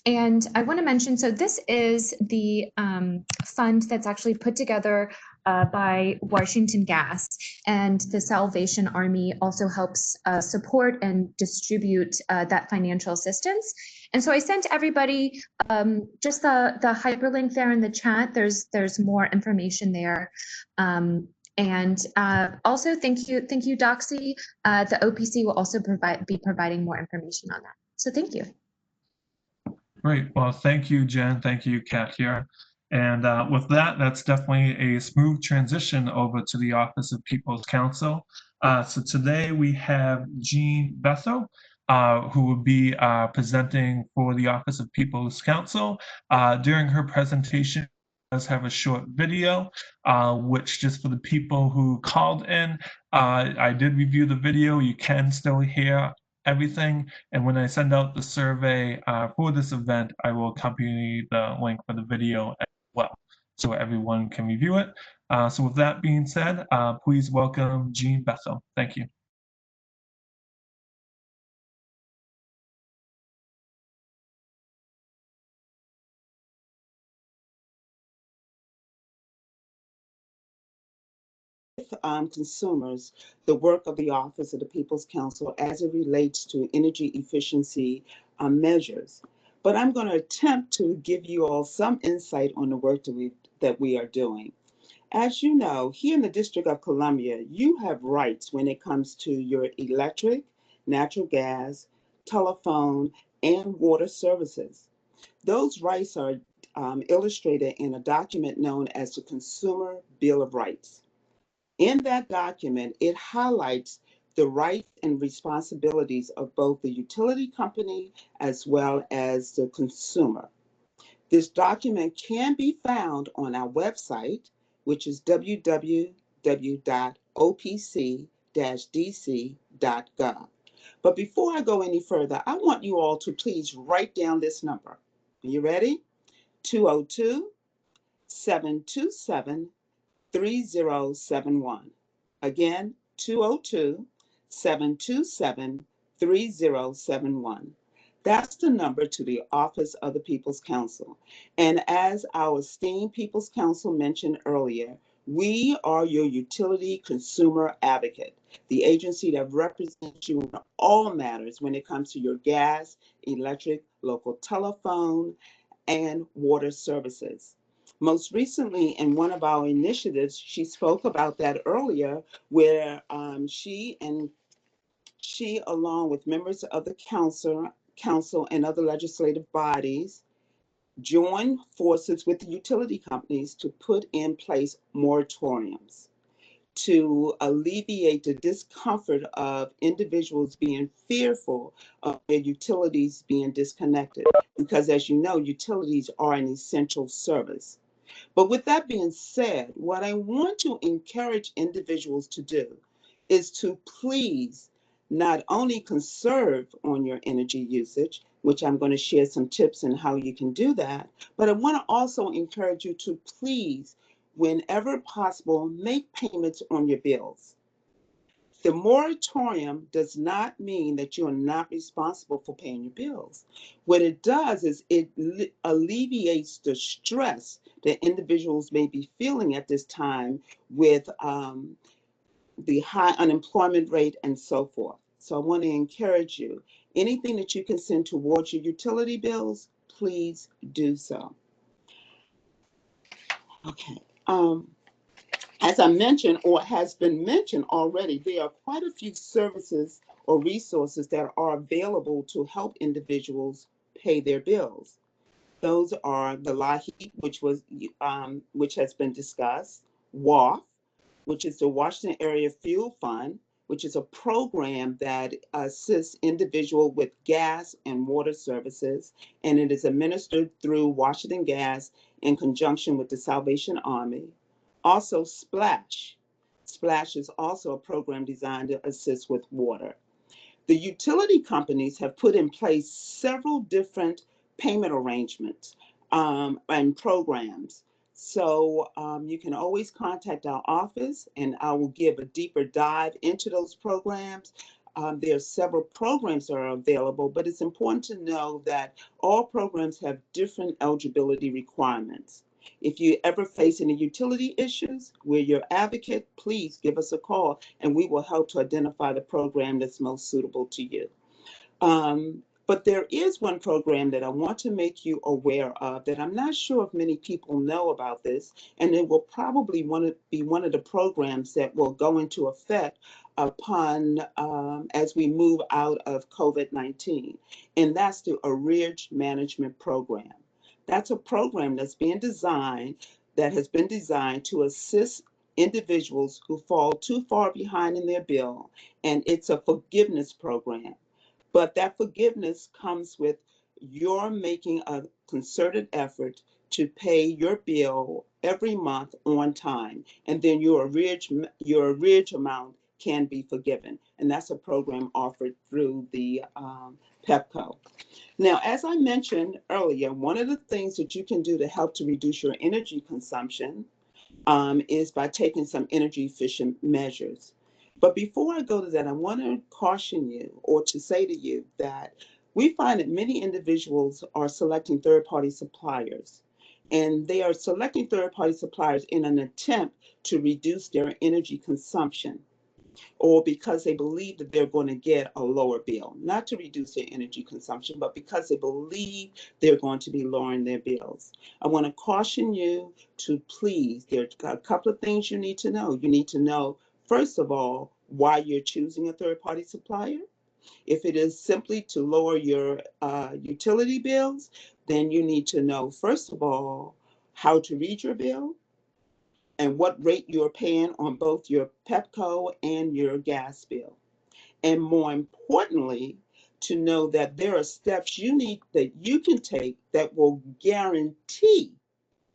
And I want to mention, so this is the fund that's actually put together by Washington Gas, and the Salvation Army also helps support and distribute that financial assistance. And so I sent everybody just the hyperlink there in the chat. There's more information there. And also, thank you, Doxy. The OPC will also be providing more information on that. So thank you. Great. Well, thank you, Jen. Thank you, Katia. And with that, that's definitely a smooth transition over to the Office of People's Counsel. So today we have Jean Bethel, who will be presenting for the Office of People's Counsel. During her presentation, does have a short video, which just for the people who called in, I did review the video. You can still hear everything. And when I send out the survey for this event, I will accompany the link for the video as well, so everyone can review it. So with that being said, please welcome Jean Bethel. Thank you. Consumers, the work of the Office of the People's Counsel as it relates to energy efficiency measures. But I'm going to attempt to give you all some insight on the work that we are doing. As you know, here in the District of Columbia, you have rights when it comes to your electric, natural gas, telephone, and water services. Those rights are illustrated in a document known as the Consumer Bill of Rights. In that document, it highlights the rights and responsibilities of both the utility company as well as the consumer. This document can be found on our website, which is www.opc-dc.gov. But before I go any further, I want you all to please write down this number. Are you ready? 202-727-3071. Again, 202-727-3071. That's the number to the Office of the People's Counsel. And as our esteemed People's Counsel mentioned earlier, we are your utility consumer advocate, the agency that represents you in all matters when it comes to your gas, electric, local telephone, and water services. Most recently, in one of our initiatives, she spoke about that earlier, where she, along with members of the council and other legislative bodies, join forces with the utility companies to put in place moratoriums to alleviate the discomfort of individuals being fearful of their utilities being disconnected. Because as you know, utilities are an essential service. But with that being said, what I want to encourage individuals to do is to please not only conserve on your energy usage, which I'm going to share some tips on how you can do that, but I want to also encourage you to please, whenever possible, make payments on your bills. The moratorium does not mean that you are not responsible for paying your bills. What it does is it alleviates the stress that individuals may be feeling at this time with the high unemployment rate and so forth. So I want to encourage you, anything that you can send towards your utility bills, please do so. Okay. As I mentioned, or has been mentioned already, there are quite a few services or resources that are available to help individuals pay their bills. Those are the Laheep, which has been discussed, WAF, which is the Washington Area Fuel Fund, which is a program that assists individuals with gas and water services, and it is administered through Washington Gas in conjunction with the Salvation Army. Also, Splash. Splash is also a program designed to assist with water. The utility companies have put in place several different payment arrangements and programs. So you can always contact our office and I will give a deeper dive into those programs. There are several programs that are available, but it's important to know that all programs have different eligibility requirements. If you ever face any utility issues, we're your advocate. Please give us a call and we will help to identify the program that's most suitable to you. But there is one program that I want to make you aware of that I'm not sure if many people know about this, and it will probably be one of the programs that will go into effect upon as we move out of COVID-19, and that's the Arrears Management Program. That's a program that has been designed to assist individuals who fall too far behind in their bill, and it's a forgiveness program. But that forgiveness comes with your making a concerted effort to pay your bill every month on time, and then your arrears amount can be forgiven. And that's a program offered through the PEPCO. Now, as I mentioned earlier, one of the things that you can do to help to reduce your energy consumption is by taking some energy efficient measures. But before I go to that, I want to caution you or to say to you that we find that many individuals are selecting third-party suppliers. And they are selecting third-party suppliers in an attempt to reduce their energy consumption, or because they believe that they're going to get a lower bill, not to reduce their energy consumption, but because they believe they're going to be lowering their bills. I want to caution you to please, there are a couple of things you need to know. You need to know, first of all, why you're choosing a third-party supplier. If it is simply to lower your utility bills, then you need to know, first of all, how to read your bill and what rate you're paying on both your PEPCO and your gas bill. And more importantly, to know that there are steps that you can take that will guarantee,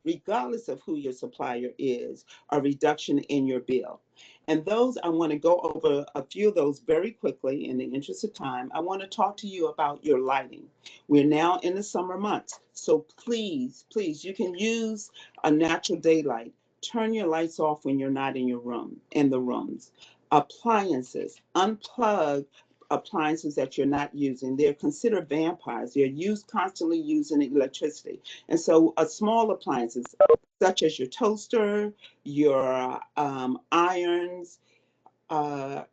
regardless of who your supplier is, a reduction in your bill. And those, I want to go over a few of those very quickly in the interest of time. I want to talk to you about your lighting. We're now in the summer months, so please, please, you can use a natural daylight. Turn your lights off when you're not in the rooms. Appliances, unplug appliances that you're not using. They're considered vampires. They're constantly using electricity. And so small appliances, such as your toaster, your irons,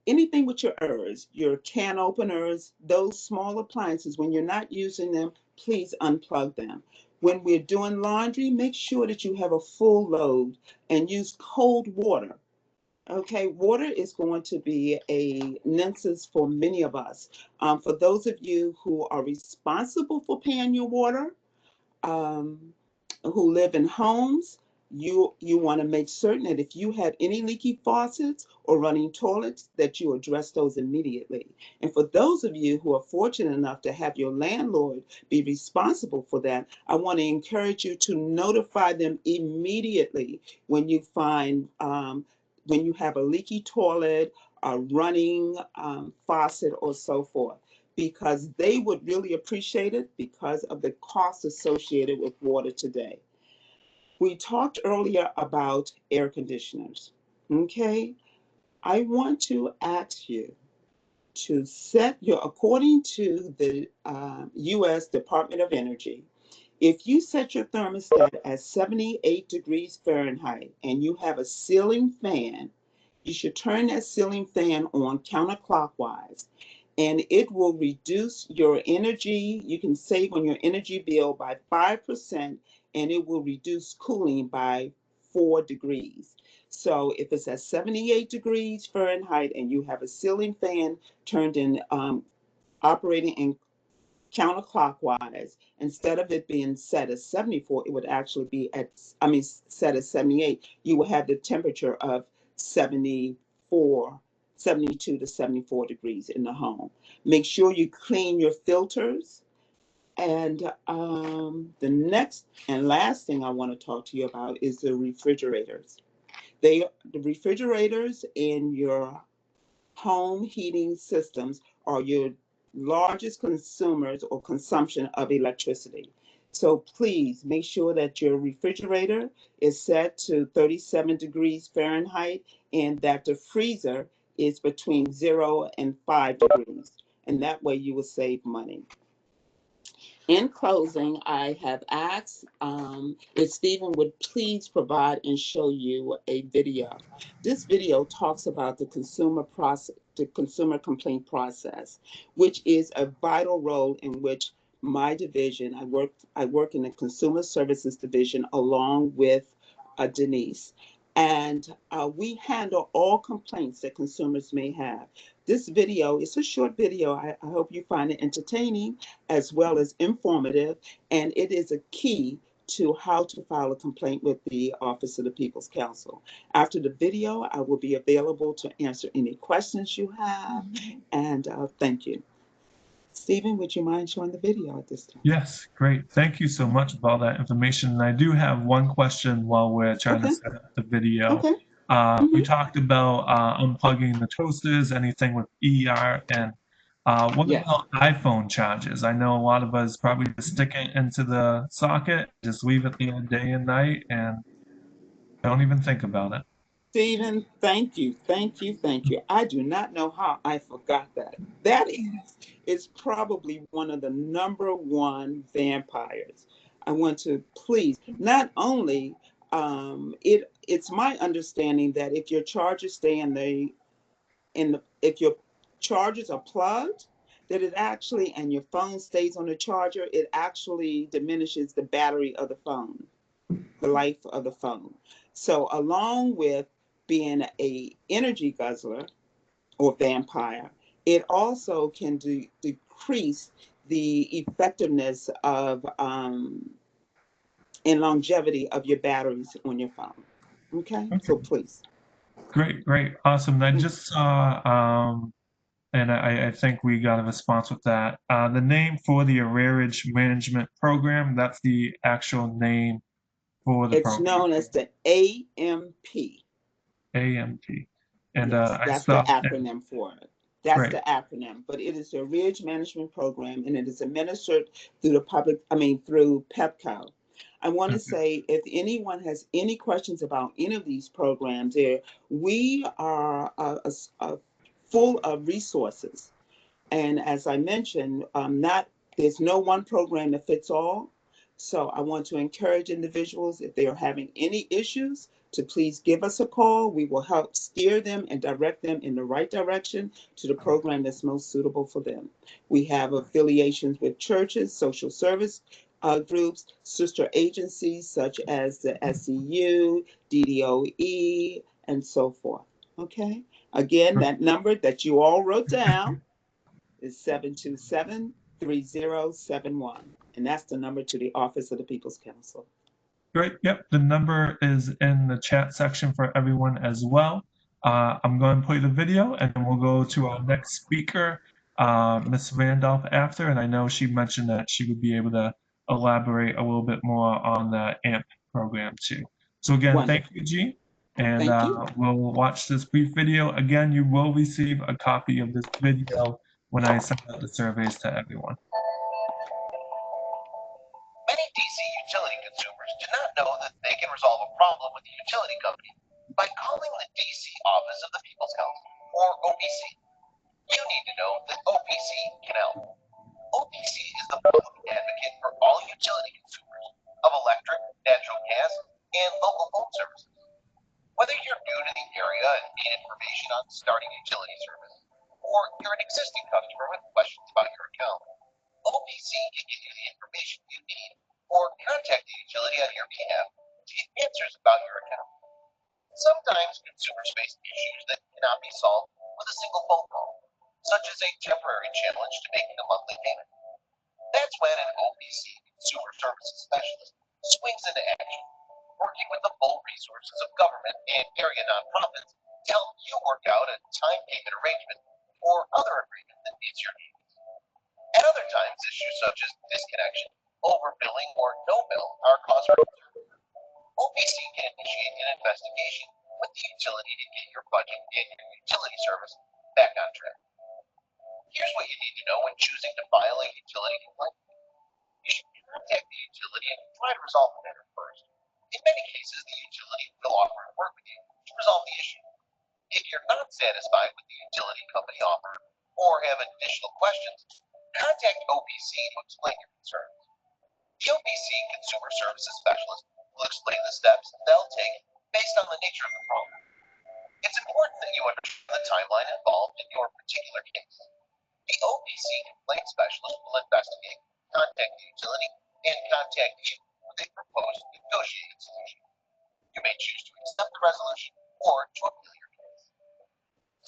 anything with your ERS, your can openers, those small appliances, when you're not using them, please unplug them. When we're doing laundry, make sure that you have a full load and use cold water. Okay, water is going to be a nemesis for many of us. For those of you who are responsible for paying your water, um, who live in homes, you want to make certain that if you have any leaky faucets or running toilets, that you address those immediately. And for those of you who are fortunate enough to have your landlord be responsible for that, I want to encourage you to notify them immediately when you find when you have a leaky toilet, a running faucet, or so forth, because they would really appreciate it because of the costs associated with water today. We talked earlier about air conditioners. Okay, I want to ask you to set your, according to the U.S. Department of Energy, if you set your thermostat at 78 degrees Fahrenheit and you have a ceiling fan, you should turn that ceiling fan on counterclockwise, and it will reduce your energy. You can save on your energy bill by 5%, and it will reduce cooling by 4 degrees. So if it's at 78 degrees Fahrenheit and you have a ceiling fan turned in, operating in counterclockwise, instead of it being set at 74, it would actually be at, set at 78. You will have the temperature of 74, 72 to 74 degrees in the home. Make sure you clean your filters. And the next and last thing I want to talk to you about is the refrigerators. The refrigerators in your home heating systems are your largest consumers or consumption of electricity. So please make sure that your refrigerator is set to 37 degrees Fahrenheit and that the freezer is between 0 and 5 degrees. And that way you will save money. In closing, I have asked if Stephen would please provide and show you a video. This video talks about the consumer process, the consumer complaint process, which is a vital role in which my division, I work in the consumer services division along with Denise. And we handle all complaints that consumers may have. This video is a short video. I hope you find it entertaining as well as informative, and it is a key to how to file a complaint with the Office of the People's Counsel. After the video, I will be available to answer any questions you have, and thank you. Stephen, would you mind showing the video at this time? Yes, great. Thank you so much for all that information. And I do have one question while we're trying to set up the video. Okay. We talked about unplugging the toasters, anything with ER, and what Yes. about iPhone chargers? I know a lot of us probably just stick it into the socket, just leave it there day and night, and don't even think about it. Stephen, thank you, thank you, thank you. I do not know how I forgot that. That is probably one of the number one vampires. I want to please, not only, it's my understanding that if your chargers stay if your chargers are plugged, that it actually, and your phone stays on the charger, it actually diminishes the battery of the phone, the life of the phone. So along with being a energy guzzler or vampire, it also can decrease the effectiveness of and longevity of your batteries on your phone. Okay, so please. Great, great, awesome. I just saw, and I think we got a response with that. The name for the arrearage management program, that's the actual name for the It's program. known as the AMP. AMT. And Yes, I that's saw, the acronym for it. That's great. the acronym, but it is the Arrearage Management Program, and it is administered through through PEPCO. I want to say if anyone has any questions about any of these programs, we are full of resources. And as I mentioned, there's no one program that fits all. So I want to encourage individuals, if they are having any issues, to please give us a call. We will help steer them and direct them in the right direction to the program that's most suitable for them. We have affiliations with churches, social service groups, sister agencies such as the SEU, DDOE, and so forth. Okay. Again, that number that you all wrote down is 3071. And that's the number to the Office of the People's Council. Great. Yep. The number is in the chat section for everyone as well. I'm going to play the video and then we'll go to our next speaker, Ms. Randolph, after. And I know she mentioned that she would be able to elaborate a little bit more on the AMP program too. So again, Wonderful. thank you, Jean. And Thank you. we'll watch this brief video. Again, you will receive a copy of this video when I send out the surveys to everyone. Many DC utility consumers do not know that they can resolve a problem with the utility company by calling the DC Office of the People's Council, or OPC. You need to know that OPC can help. OPC is the public advocate for all utility consumers of electric, natural gas, and local phone services. Whether you're new to the area and need information on starting utility service, or you're an existing customer with questions about your account, OPC can give you the information you need or contact the utility on your behalf to get answers about your account. Sometimes consumers face issues that cannot be solved with a single phone call, such as a temporary challenge to making a monthly payment. That's when an OPC consumer services specialist swings into action, working with the full resources of government and area nonprofits to help you work out a time payment arrangement or other agreement that meets your needs. At other times, issues such as disconnection, overbilling, or no bill are cause for concern. OPC can initiate an investigation with the utility to get your budget and your utility service back on track. Here's what you need to know when choosing to file a utility complaint. You should contact the utility and try to resolve the matter first. In many cases, the utility will offer to work with you to resolve the issue. If you're not satisfied with the utility company offer or have additional questions, contact OPC to explain your concerns. The OPC Consumer Services Specialist will explain the steps they'll take based on the nature of the problem. It's important that you understand the timeline involved in your particular case. The OPC Complaint Specialist will investigate, contact the utility, and contact you with a proposed negotiated solution. You may choose to accept the resolution or to appeal your case.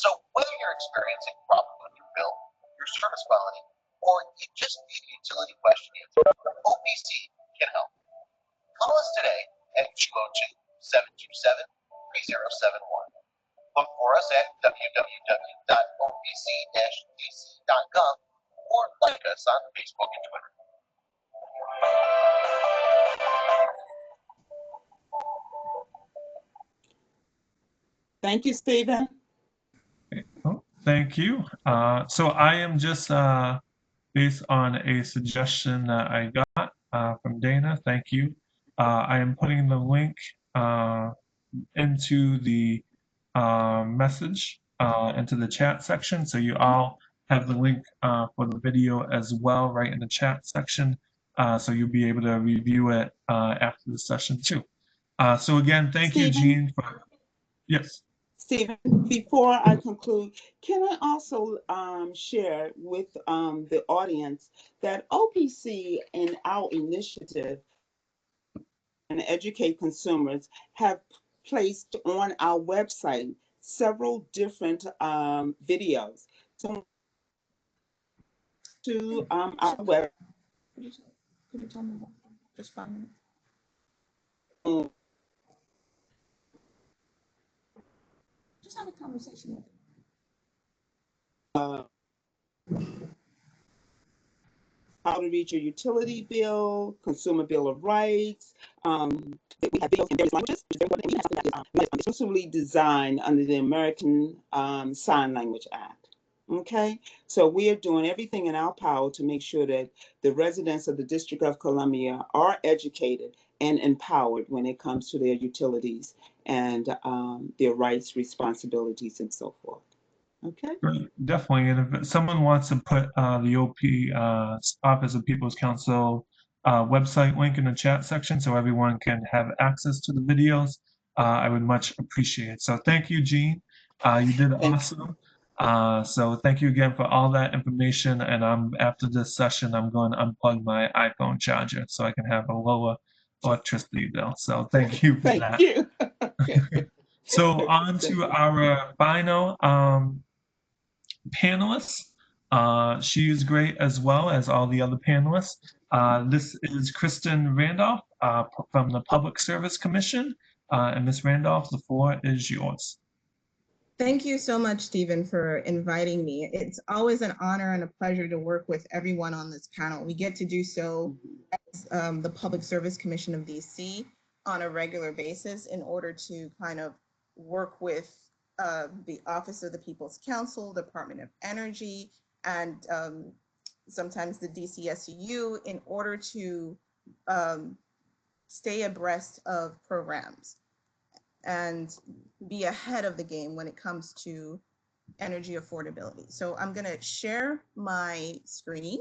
So whether you're experiencing problems with your bill, your service quality, or you just need a utility question answered, OPC can help. Call us today at 202-727-3071. Look for us at www.opc-dc.gov or like us on Facebook and Twitter. Thank you, Stephen. Oh, thank you. So I am just based on a suggestion that I got from Dana. Thank you. I am putting the link into the message into the chat section, so you all have the link for the video as well right in the chat section, so you'll be able to review it after the session too. So again, thank you, Jean. Yes. Stephen, before I conclude, can I also share with the audience that OPC and our initiative and educate consumers have placed on our website several different videos. So to our web. Could you tell me more? Just 5 minutes. Just have a conversation with how to read your utility bill, consumer bill of rights. We have bills in various languages, which is very important. And we have something that is exclusively designed under the American Sign Language Act. Okay, so we are doing everything in our power to make sure that the residents of the District of Columbia are educated and empowered when it comes to their utilities and their rights, responsibilities, and so forth. Okay. Definitely, and if someone wants to put the OP Office of People's Council website link in the chat section so everyone can have access to the videos, I would much appreciate it. So thank you, Jean. You did awesome. So thank you again for all that information. And after this session, I'm going to unplug my iPhone charger so I can have a lower electricity bill. So thank you for that. Thank you. So on to our final panelists. She is great as well as all the other panelists. This is Kristen Randolph from the Public Service Commission. And Ms. Randolph, the floor is yours. Thank you so much, Stephen, for inviting me. It's always an honor and a pleasure to work with everyone on this panel. We get to do so as the Public Service Commission of DC on a regular basis in order to kind of work with the Office of the People's Council, Department of Energy, and sometimes the DCSU in order to stay abreast of programs and be ahead of the game when it comes to energy affordability. So I'm going to share my screen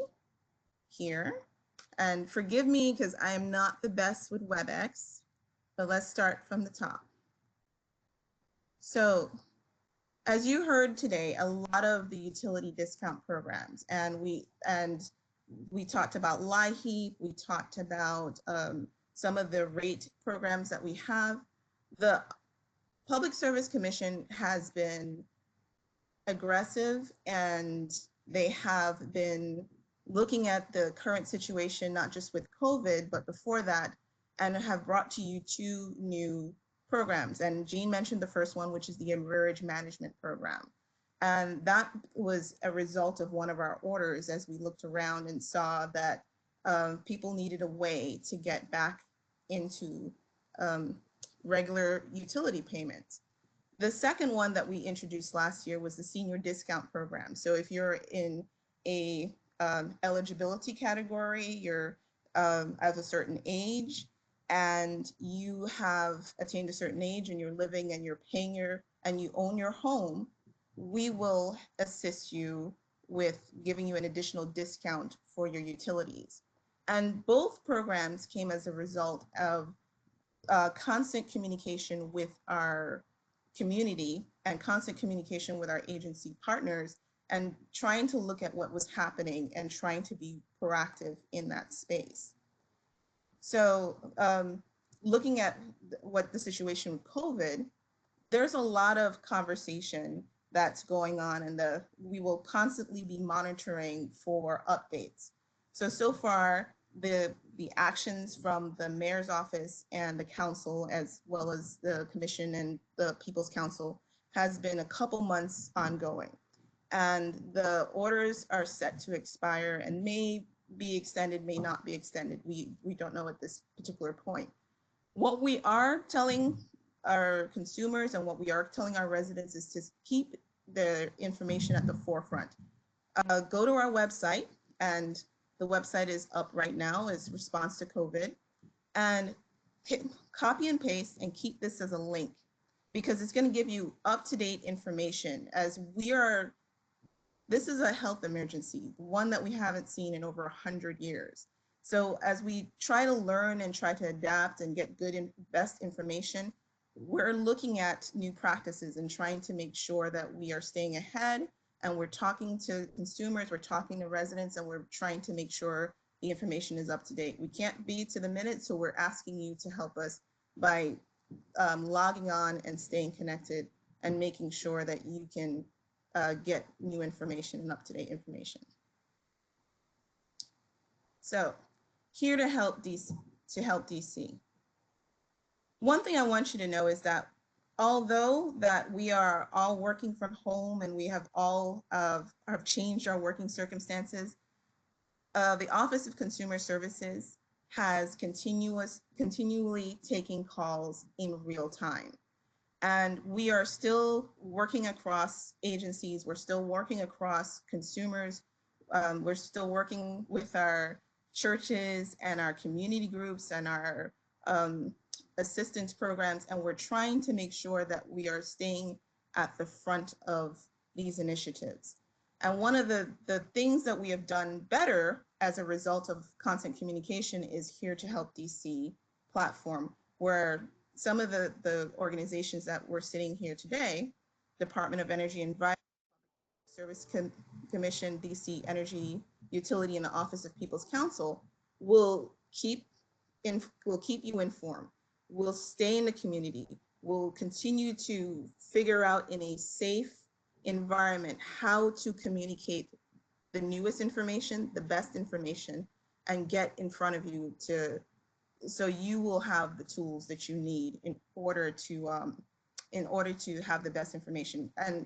here, and forgive me because I am not the best with WebEx, but let's start from the top. So as you heard today, a lot of the utility discount programs, and we talked about Laheep, we talked about some of the rate programs that we have. The Public Service Commission has been aggressive, and they have been looking at the current situation, not just with COVID, but before that, and have brought to you 2 new programs. And Jean mentioned the first one, which is the Emerge Management Program. And that was a result of one of our orders as we looked around and saw that people needed a way to get back into regular utility payments. The second one that we introduced last year was the Senior Discount Program. So if you're in a eligibility category, you're of a certain age, and you have attained a certain age and you're living and you're paying and you own your home, we will assist you with giving you an additional discount for your utilities. And both programs came as a result of constant communication with our community and constant communication with our agency partners, and trying to look at what was happening and trying to be proactive in that space. So looking at what the situation with COVID, there's a lot of conversation that's going on, and we will constantly be monitoring for updates. So far, the actions from the mayor's office and the council, as well as the commission and the People's Council, has been a couple months ongoing. And the orders are set to expire and may be extended, may not be extended. We don't know at this particular point. What we are telling our consumers and what we are telling our residents is to keep the information at the forefront. Go to our website, and the website is up right now as response to COVID, and copy and paste and keep this as a link, because it's going to give you up-to-date information as this is a health emergency, one that we haven't seen in over 100 years. So as we try to learn and try to adapt and get good and best information, we're looking at new practices and trying to make sure that we are staying ahead, and we're talking to consumers, we're talking to residents, and we're trying to make sure the information is up to date. We can't be to the minute, so we're asking you to help us by logging on and staying connected and making sure that you can get new information and up-to-date information. So here to help DC. One thing I want you to know is that although that we are all working from home and we have all have changed our working circumstances, the Office of Consumer Services has continually taking calls in real time. And we are still working across agencies, we're still working across consumers, we're still working with our churches and our community groups and our assistance programs, and we're trying to make sure that we are staying at the front of these initiatives. And one of the things that we have done better as a result of constant communication is Here to Help DC platform, where some of the organizations that we're sitting here today, Department of Energy and Environment, Service Commission, DC Energy Utility, and the Office of People's Council will keep you informed. We'll stay in the community. We'll continue to figure out in a safe environment how to communicate the newest information, the best information, and get in front of you so you will have the tools that you need in order to have the best information. And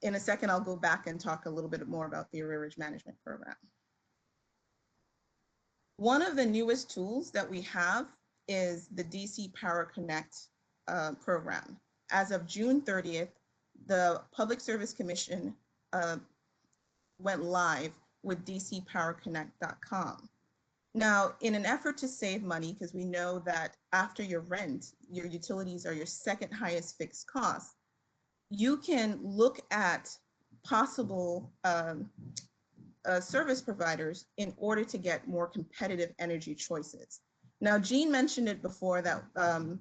in a second, I'll go back and talk a little bit more about the arrearage management program. One of the newest tools that we have is the DC Power Connect program. As of June 30th, the Public Service Commission went live with dcpowerconnect.com. Now, in an effort to save money, because we know that after your rent, your utilities are your second highest fixed cost, you can look at possible service providers in order to get more competitive energy choices. Now, Jean mentioned it before that the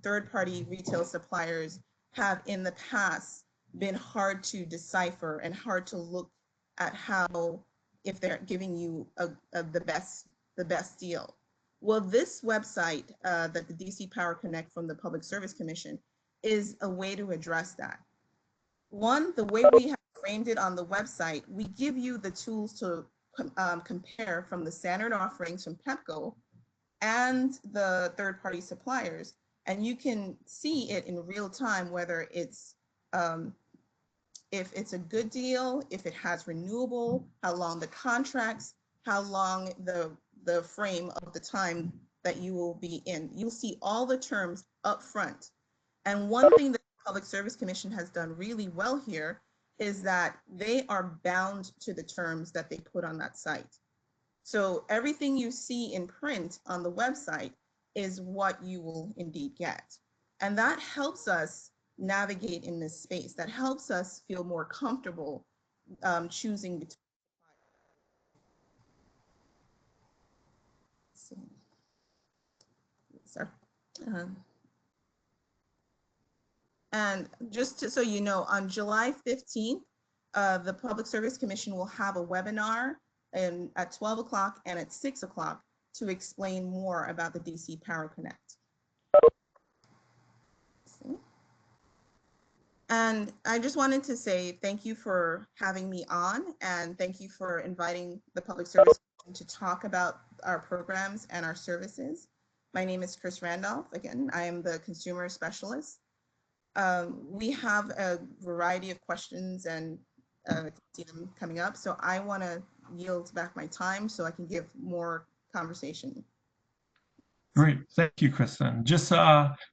third-party retail suppliers have in the past been hard to decipher and hard to look at how, if they're giving you the best deal. Well, this website that the DC Power Connect from the Public Service Commission is a way to address that. One, the way we have framed it on the website, we give you the tools to compare from the standard offerings from PEPCO and the third-party suppliers, and you can see it in real time, whether it's if it's a good deal, if it has renewable, how long the contracts, how long the frame of the time that you will be in. You'll see all the terms up front. And one thing that the Public Service Commission has done really well here is that they are bound to the terms that they put on that site. So everything you see in print on the website is what you will indeed get. And that helps us navigate in this space. That helps us feel more comfortable choosing between. Sorry. And just so you know, on July 15th, the Public Service Commission will have a webinar at 12 o'clock and at 6 o'clock to explain more about the DC Power Connect. And I just wanted to say thank you for having me on, and thank you for inviting the Public Service Commission to talk about our programs and our services. My name is Chris Randolph. Again, I am the consumer specialist. We have a variety of questions and see them coming up. So I want to yield back my time so I can give more conversation. Great, thank you, Kristen. Just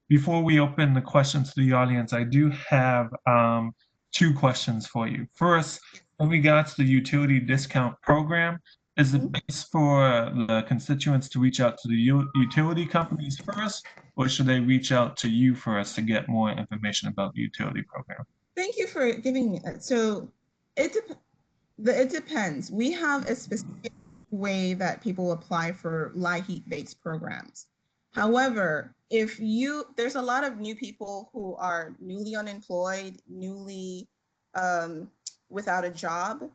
before we open the questions to the audience, I do have two questions for you. First, in regards to the utility discount program, is it best for the constituents to reach out to the utility companies first, or should they reach out to you first to get more information about the utility program? Thank you for giving me that. So it depends. We have a specific way that people apply for Laheep-based programs. However, there's a lot of new people who are newly unemployed, newly without a job,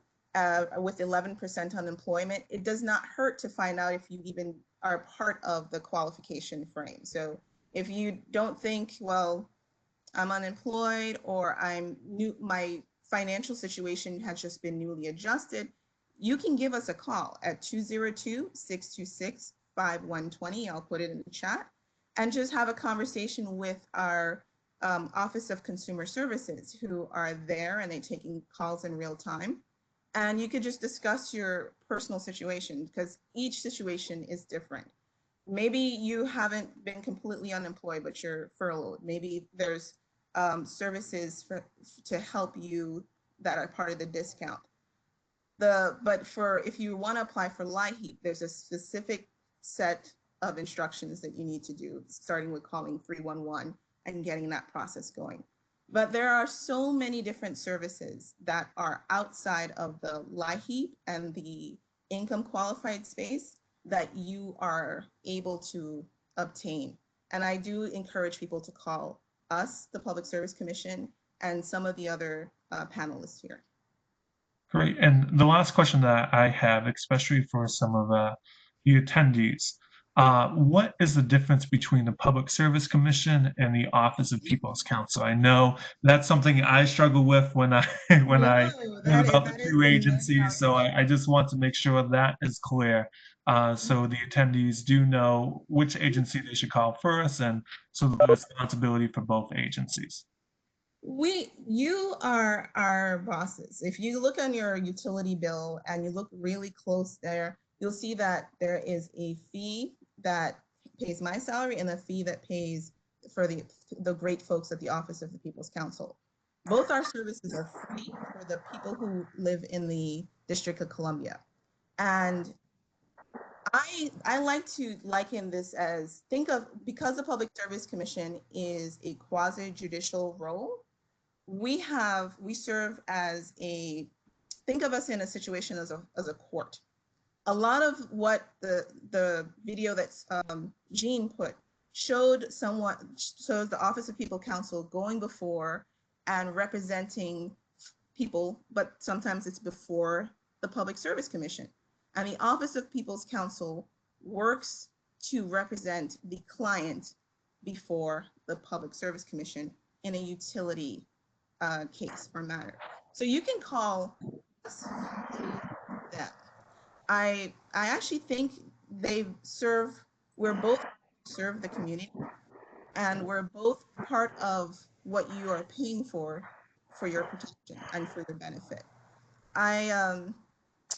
with 11% unemployment. It does not hurt to find out if you even are part of the qualification frame. So if you don't think, well, I'm unemployed or I'm new, my financial situation has just been newly adjusted, you can give us a call at 202-626-5120. I'll put it in the chat, and just have a conversation with our Office of Consumer Services, who are there and they're taking calls in real time. And you could just discuss your personal situation, because each situation is different. Maybe you haven't been completely unemployed, but you're furloughed. Maybe there's services to help you that are part of the discount. But if you want to apply for Laheep, there's a specific set of instructions that you need to do, starting with calling 311 and getting that process going. But there are so many different services that are outside of the Laheep and the income qualified space that you are able to obtain. And I do encourage people to call us, the Public Service Commission, and some of the other panelists here. Great. And the last question that I have, especially for some of the attendees, What is the difference between the Public Service Commission and the Office of People's Counsel? I know that's something I struggle with when I when I learn about the two agencies. So I just want to make sure that is clear, so the attendees do know which agency they should call first, and so the responsibility for both agencies. You are our bosses. If you look on your utility bill and you look really close there, you'll see that there is a fee that pays my salary and a fee that pays for the great folks at the Office of the People's Counsel. Both our services are free for the people who live in the District of Columbia. And I like to liken this as, because the Public Service Commission is a quasi-judicial role, we serve as think of us in a situation as a court. A lot of what the video that Jean put shows the Office of People's Counsel going before and representing people, but sometimes it's before the Public Service Commission. And the Office of People's Counsel works to represent the client before the Public Service Commission in a utility case or matter. So you can call us them. I actually think we're both serve the community, and we're both part of what you are paying for your protection and for your benefit.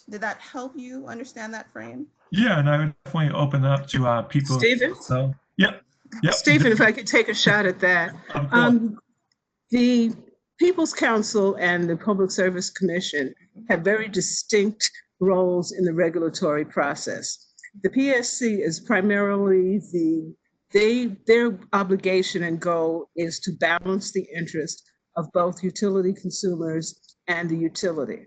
Did that help you understand that frame? Yeah, and I would definitely open up to people. Stephen? So, yep. Stephen, if I could take a shot at that. The People's Counsel and the Public Service Commission have very distinct roles in the regulatory process. The PSC is primarily their obligation and goal is to balance the interest of both utility consumers and the utility.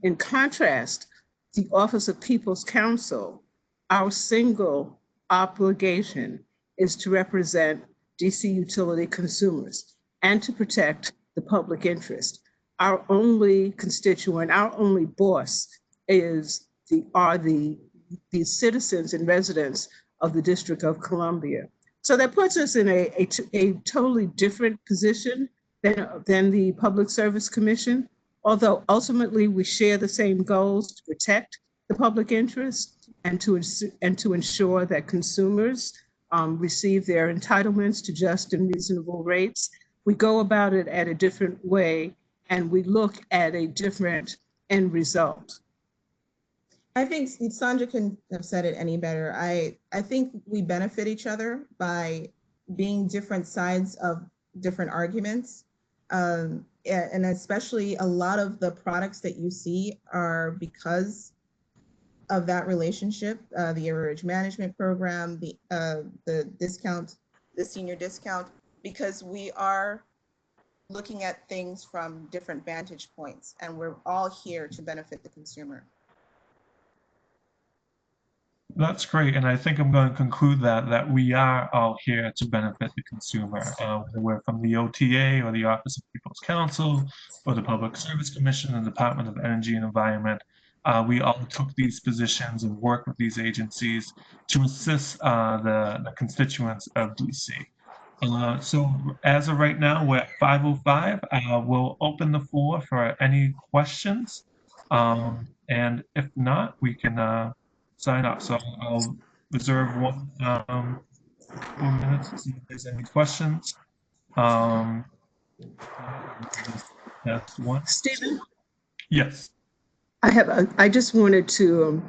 In contrast, the Office of People's Counsel, our single obligation is to represent DC utility consumers and to protect the public interest. Our only constituent, our only boss are the citizens and residents of the District of Columbia. So that puts us in a totally different position than the Public Service Commission, although ultimately we share the same goals to protect the public interest and to ensure that consumers receive their entitlements to just and reasonable rates. We go about it at a different way, and we look at a different end result. I think Sandra couldn't have said it any better. I think we benefit each other by being different sides of different arguments. And especially a lot of the products that you see are because of that relationship, the arrearage management program, the discount, the senior discount, because we are looking at things from different vantage points, and we're all here to benefit the consumer. That's great, and I think I'm going to conclude that we are all here to benefit the consumer, whether we're from the OTA or the Office of People's Counsel or the Public Service Commission and the Department of Energy and Environment. We all took these positions and work with these agencies to assist the constituents of DC. So as of right now, we're at 5:05. We'll open the floor for any questions, and if not, we can sign up. So I'll reserve 4 minutes to see if there's any questions. That's one. Stephen? Yes. I just wanted to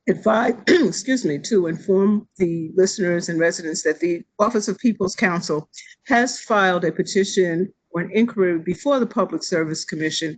advise, excuse me, to inform the listeners and residents that the Office of People's Counsel has filed a petition or an inquiry before the Public Service Commission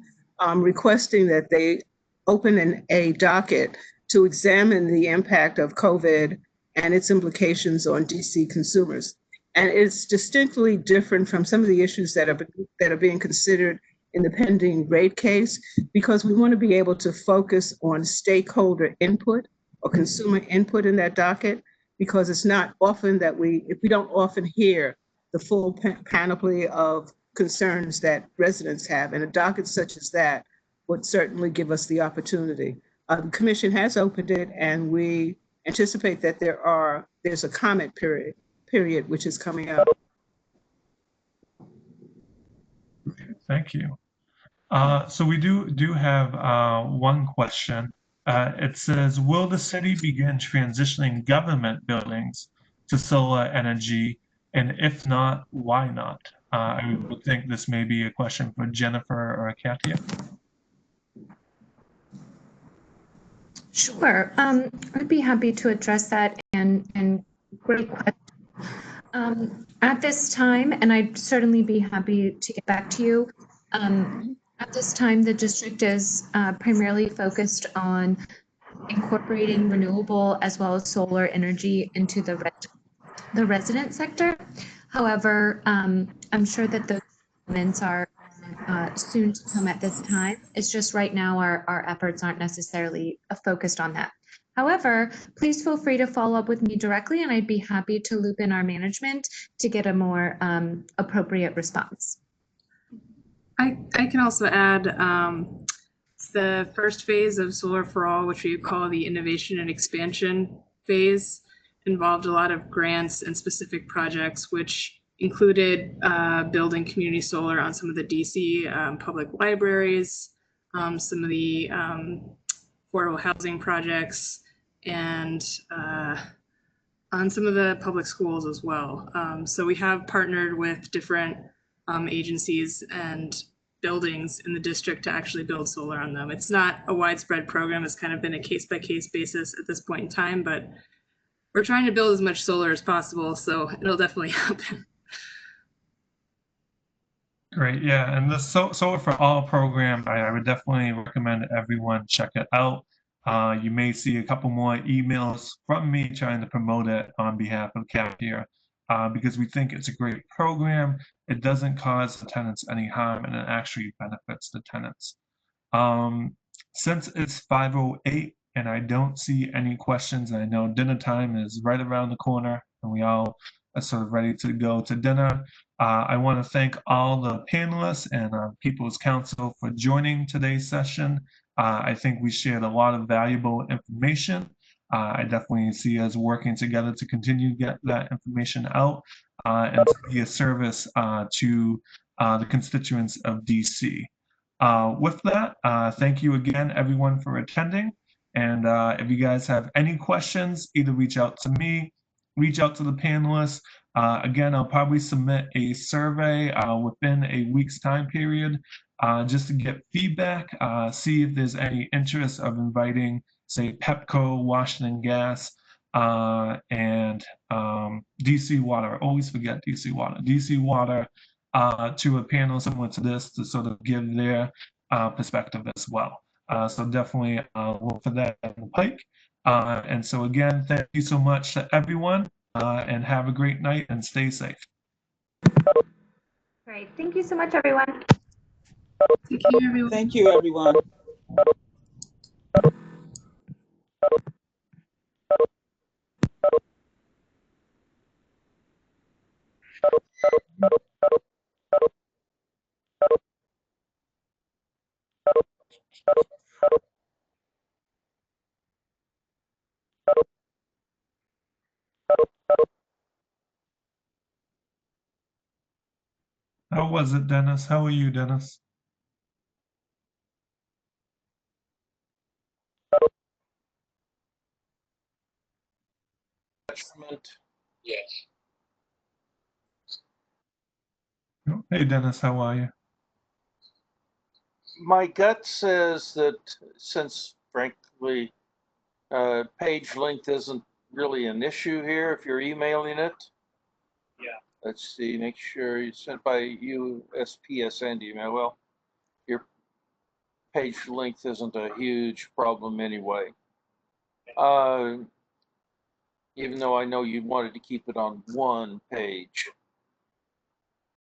requesting that they open a docket to examine the impact of COVID and its implications on DC consumers. And it's distinctly different from some of the issues that are being considered in the pending rate case, because we want to be able to focus on stakeholder input or consumer input in that docket, because it's not often that we don't often hear the full panoply of concerns that residents have, and a docket such as that would certainly give us the opportunity. The commission has opened it, and we anticipate that there's a comment period which is coming up. Thank you. So we do have one question. It says, will the city begin transitioning government buildings to solar energy? And if not, why not? I would think this may be a question for Jennifer or Katia. Sure. I'd be happy to address that, and great question. At this time, and I'd certainly be happy to get back to you. At this time, the district is primarily focused on incorporating renewable as well as solar energy into the resident sector. However, I'm sure that the developments are soon to come at this time. It's just right now our efforts aren't necessarily focused on that. However, please feel free to follow up with me directly, and I'd be happy to loop in our management to get a more appropriate response. I can also add the first phase of Solar for All, which we call the innovation and expansion phase, involved a lot of grants and specific projects, which included building community solar on some of the DC public libraries, some of the affordable housing projects, and on some of the public schools as well. So we have partnered with different agencies and buildings in the district to actually build solar on them. It's not a widespread program. It's kind of been a case-by-case basis at this point in time, but we're trying to build as much solar as possible, so it'll definitely happen. Great, yeah, and the Solar for All program, I would definitely recommend everyone check it out. You may see a couple more emails from me trying to promote it on behalf of CAP here, because we think it's a great program. It doesn't cause the tenants any harm, and it actually benefits the tenants. Since it's 5:08 and I don't see any questions, and I know dinner time is right around the corner, and we all are sort of ready to go to dinner, I want to thank all the panelists and People's Council for joining today's session. I think we shared a lot of valuable information. I definitely see us working together to continue to get that information out and to be a service to the constituents of DC. With that, thank you again, everyone, for attending. And if you guys have any questions, either reach out to me, reach out to the panelists. Again, I'll probably submit a survey within a week's time period just to get feedback, see if there's any interest of inviting, say, Pepco, Washington Gas, and DC Water. I always forget DC Water. DC Water to a panel similar to this to sort of give their perspective as well. So definitely look for that in the pike. And so again, thank you so much to everyone, and have a great night and stay safe. Great. Thank you so much, everyone. Thank you, everyone. Thank you, everyone. How was it, Dennis? How are you, Dennis? Yes. Hey, Dennis, how are you? My gut says that since, frankly, page length isn't really an issue here if you're emailing it. Yeah. Let's see, make sure you sent by USPS and email. Well, your page length isn't a huge problem anyway. Even though I know you wanted to keep it on one page.